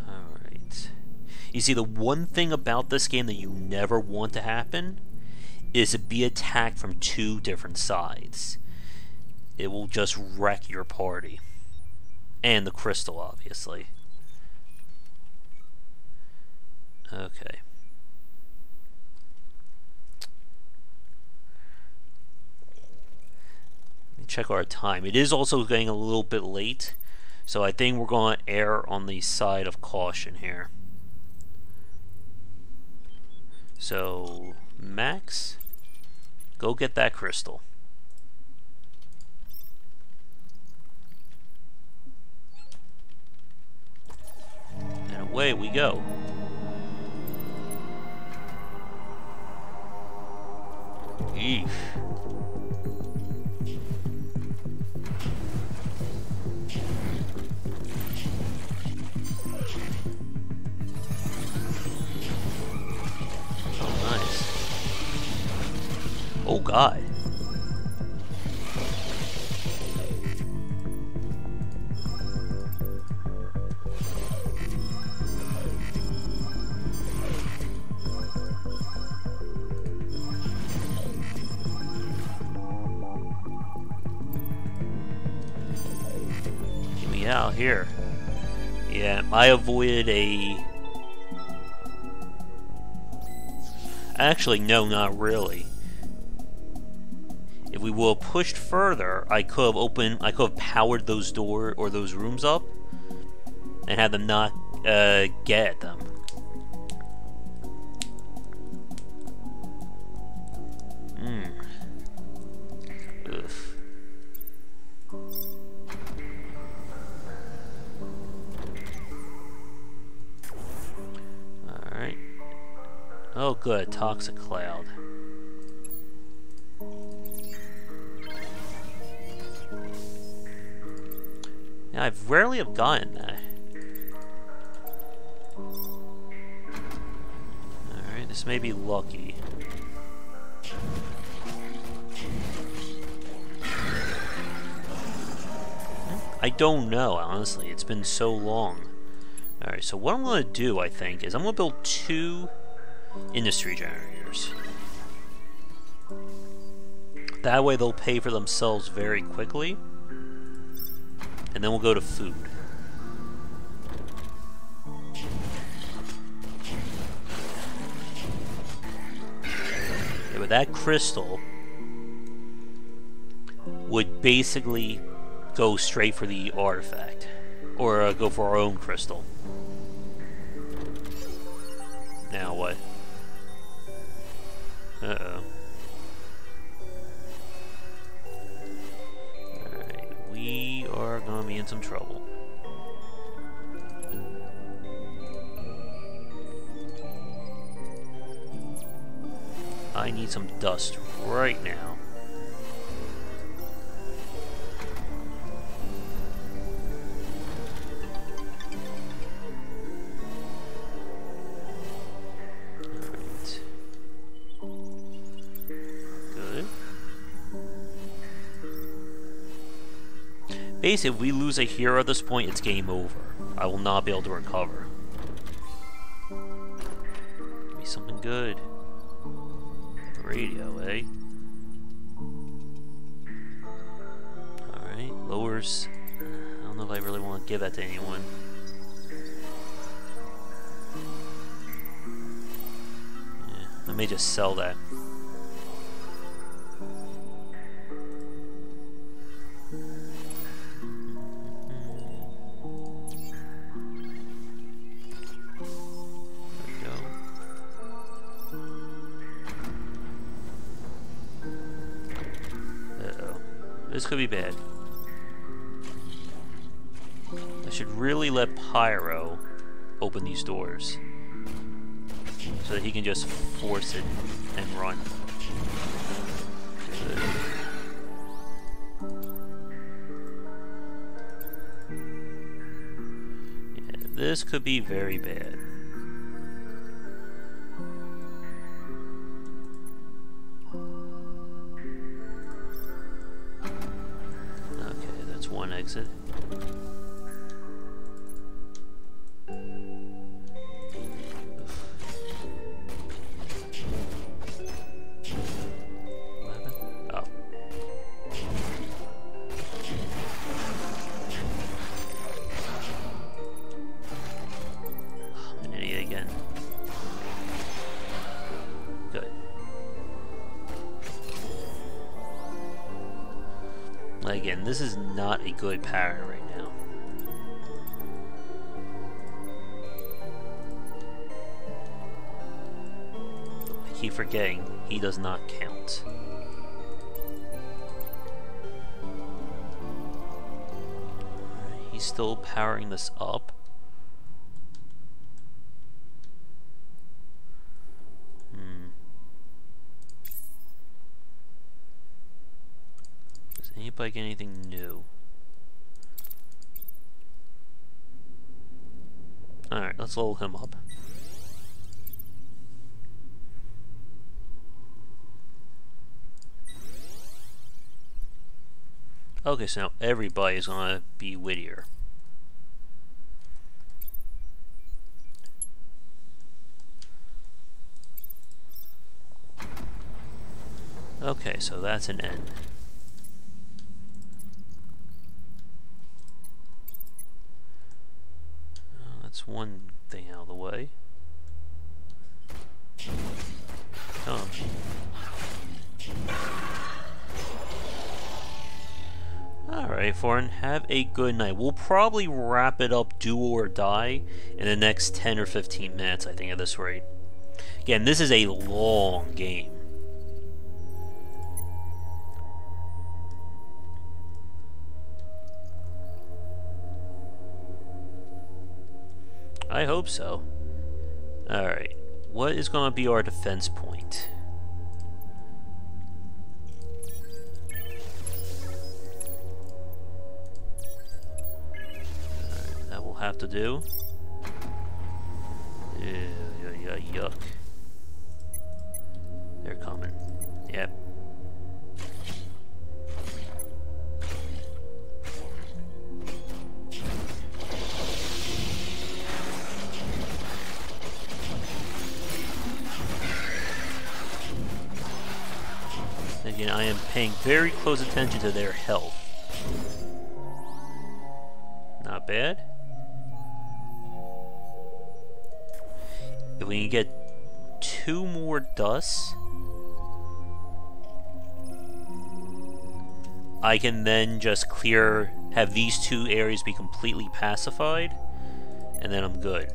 Speaker 1: Alright. You see, the one thing about this game that you never want to happen is to be attacked from 2 different sides. it will just wreck your party. And the crystal, obviously. Okay. Let me check our time. It is also getting a little bit late, so I think we're going to err on the side of caution here. So, Max, go get that crystal. And away we go. Eesh. Oh, nice. Oh, God. Out here. Yeah, I avoided a... Actually, no, not really. If we would have pushed further, I could have powered those doors or those rooms up and had them not get at them. Oof. Oh good, toxic cloud. Yeah, I've rarely have gotten that. Alright, this may be lucky. I don't know, honestly. It's been so long. Alright, so what I'm going to do, I think, is I'm going to build 2 industry generators. That way they'll pay for themselves very quickly. And then we'll go to food. Yeah, but that crystal would basically go straight for the artifact. Or go for our own crystal. Now what? Uh-oh. Alright, we are gonna be in some trouble. I need some dust right now. Basically, if we lose a hero at this point, it's game over. I will not be able to recover. Give me something good. Radio, eh? Alright, lowers. I don't know if I really want to give that to anyone. Yeah, I may just sell that. This could be bad. I should really let Pyro open these doors so that he can just force it and run. Good. Yeah, this could be very bad. One exit. What happened? Oh. Again, this is not a good pattern right now. I keep forgetting he does not count. He's still powering this up. Does anybody get anything new? Alright, let's level him up. Okay, so now everybody's gonna be wittier. Okay, so that's an N. That's one thing out of the way. Come. Alright, Foreign, have a good night. We'll probably wrap it up do or die in the next 10 or 15 minutes, I think, at this rate. Again, this is a long game. I hope so. Alright, what is going to be our defense point? Alright, that will have to do. Yuck. They're coming. Yep. Again, I am paying very close attention to their health. Not bad. If we can get 2 more dusts, I can then just have these 2 areas be completely pacified, and then I'm good.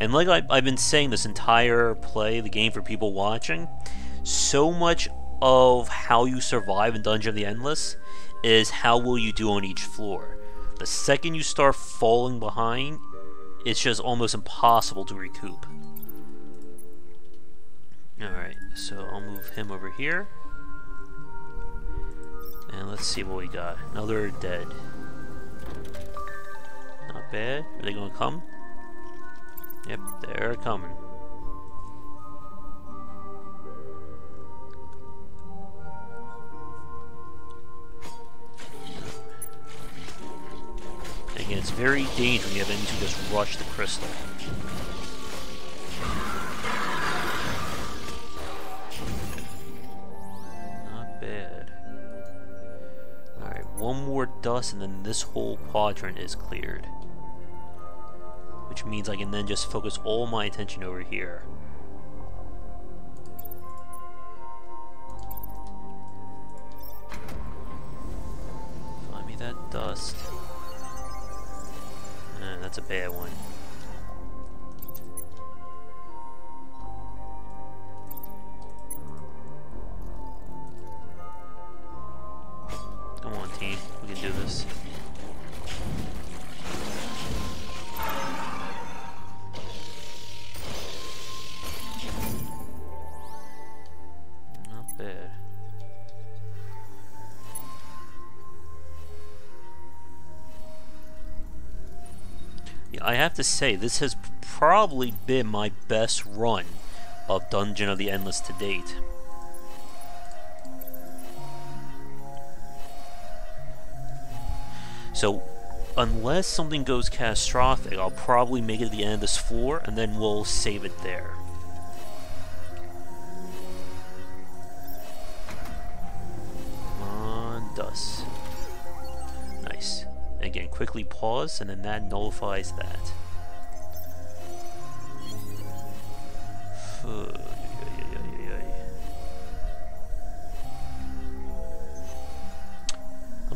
Speaker 1: And like I've been saying this entire play, the game for people watching, so much of how you survive in Dungeon of the Endless is how will you do on each floor. The second you start falling behind, it's just almost impossible to recoup. Alright, so I'll move him over here. And let's see what we got. Another dead. Not bad. Are they gonna come? Yep, they're coming. Again, it's very dangerous when you have enemies who just rush the crystal. Not bad. Alright, 1 more dust and then this whole quadrant is cleared. Which means I can then just focus all my attention over here. Find me that dust. That's a bad one. Come on, team. We can do this. Not bad. Yeah, I have to say, this has probably been my best run of Dungeon of the Endless to date. So, unless something goes catastrophic, I'll probably make it to the end of this floor, and then we'll save it there. Come on, dust. Nice. Again, quickly pause, and then that nullifies that.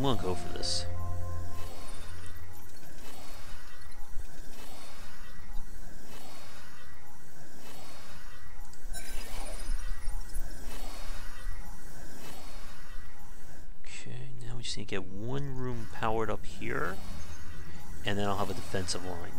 Speaker 1: I'm gonna go for this. Okay, now we just need to get one room powered up here, and then I'll have a defensive line.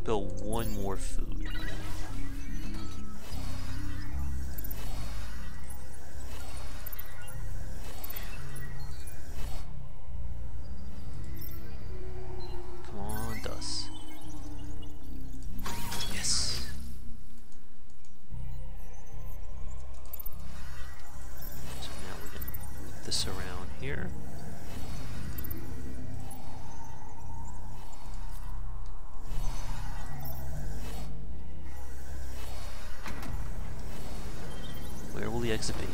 Speaker 1: Build one more food. Come on, dust. Yes. So now we can move this around here. Where will the exit be?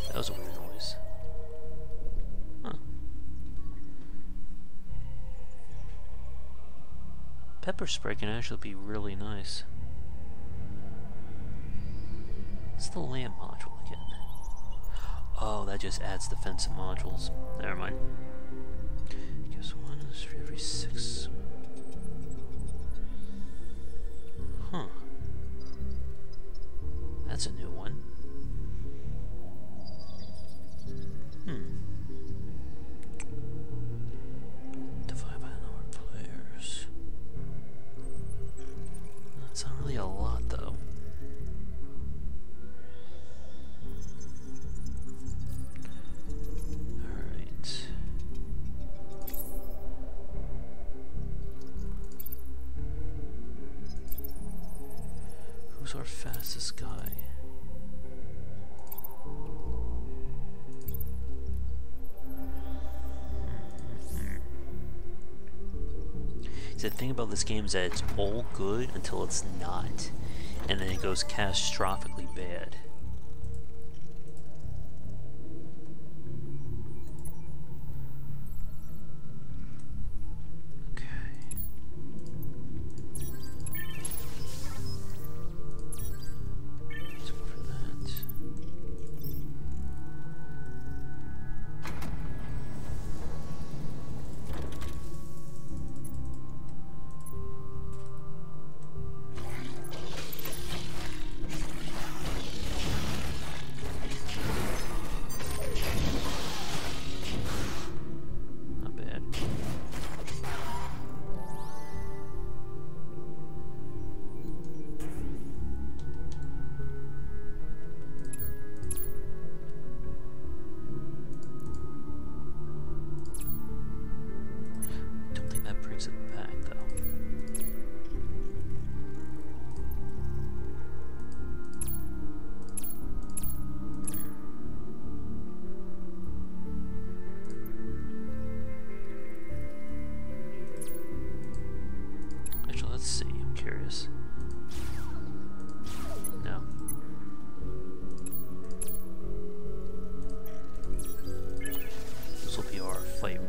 Speaker 1: That was a weird noise. Huh. Pepper spray can actually be really nice. What's the lamp module again? Oh, that just adds defensive modules. Never mind. Guess one is for every 6. Huh. That's a new one. Divide by the number of players. That's not really a lot, though. Alright. Who's our fastest guy? The thing about this game is that it's all good until it's not, and then it goes catastrophically bad. Let's see, I'm curious. No. This will be our fight room.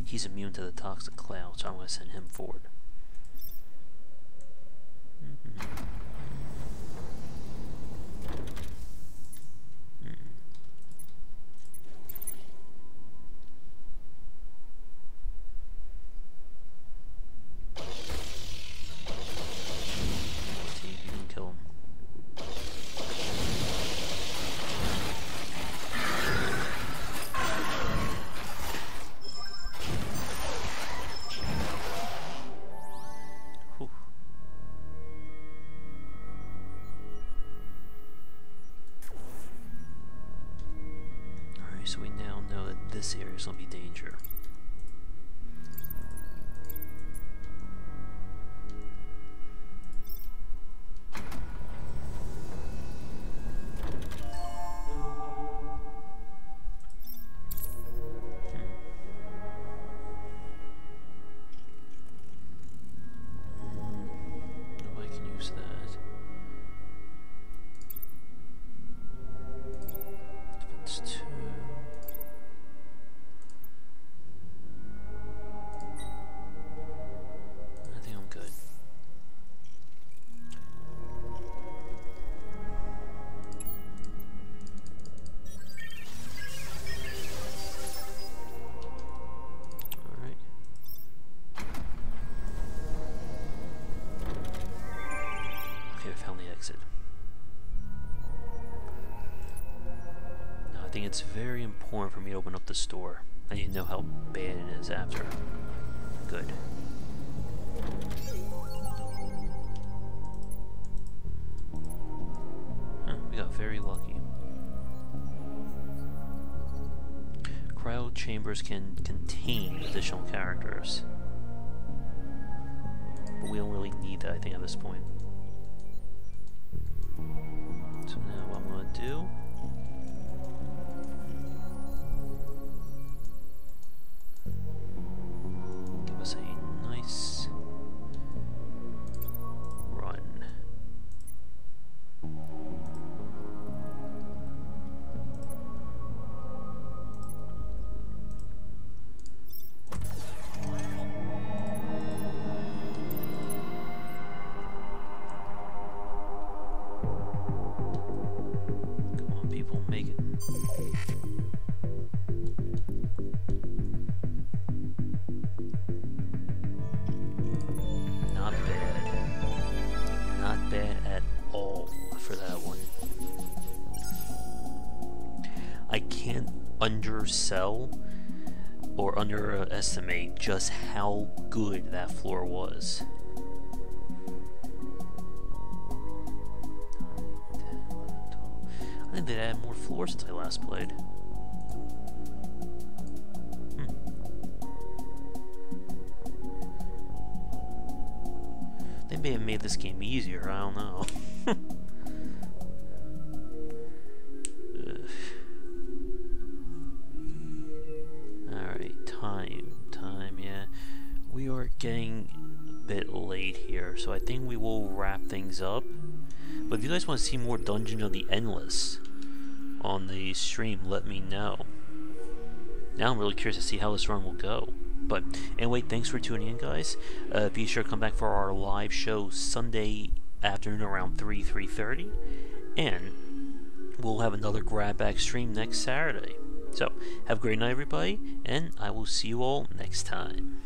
Speaker 1: He's immune to the toxic cloud, so I'm going to send him forward. See if you can kill him. this area is gonna be danger. Nobody can use that. Defense 2. I think I'm good. Alright. Okay, I found the exit. Now I think it's very important for me to open up the store. I need to know how bad it is after. Good. Huh, we got very lucky. Cryo chambers can contain additional characters. But we don't really need that, I think, at this point. So now what I'm going to do... give us a nice run. Come on, people, make it. Not bad. Not bad at all for that one. I can't undersell or underestimate just how good that floor was. I think they added more floors since I last played. They may have made this game easier, I don't know. Alright, time, yeah. We are getting a bit late here, so I think we will wrap things up. But if you guys want to see more Dungeon of the Endless on the stream, let me know. Now I'm really curious to see how this run will go. But anyway, thanks for tuning in, guys. Be sure to come back for our live show Sunday afternoon around 3:30. And we'll have another grab bag stream next Saturday. So, have a great night, everybody, and I will see you all next time.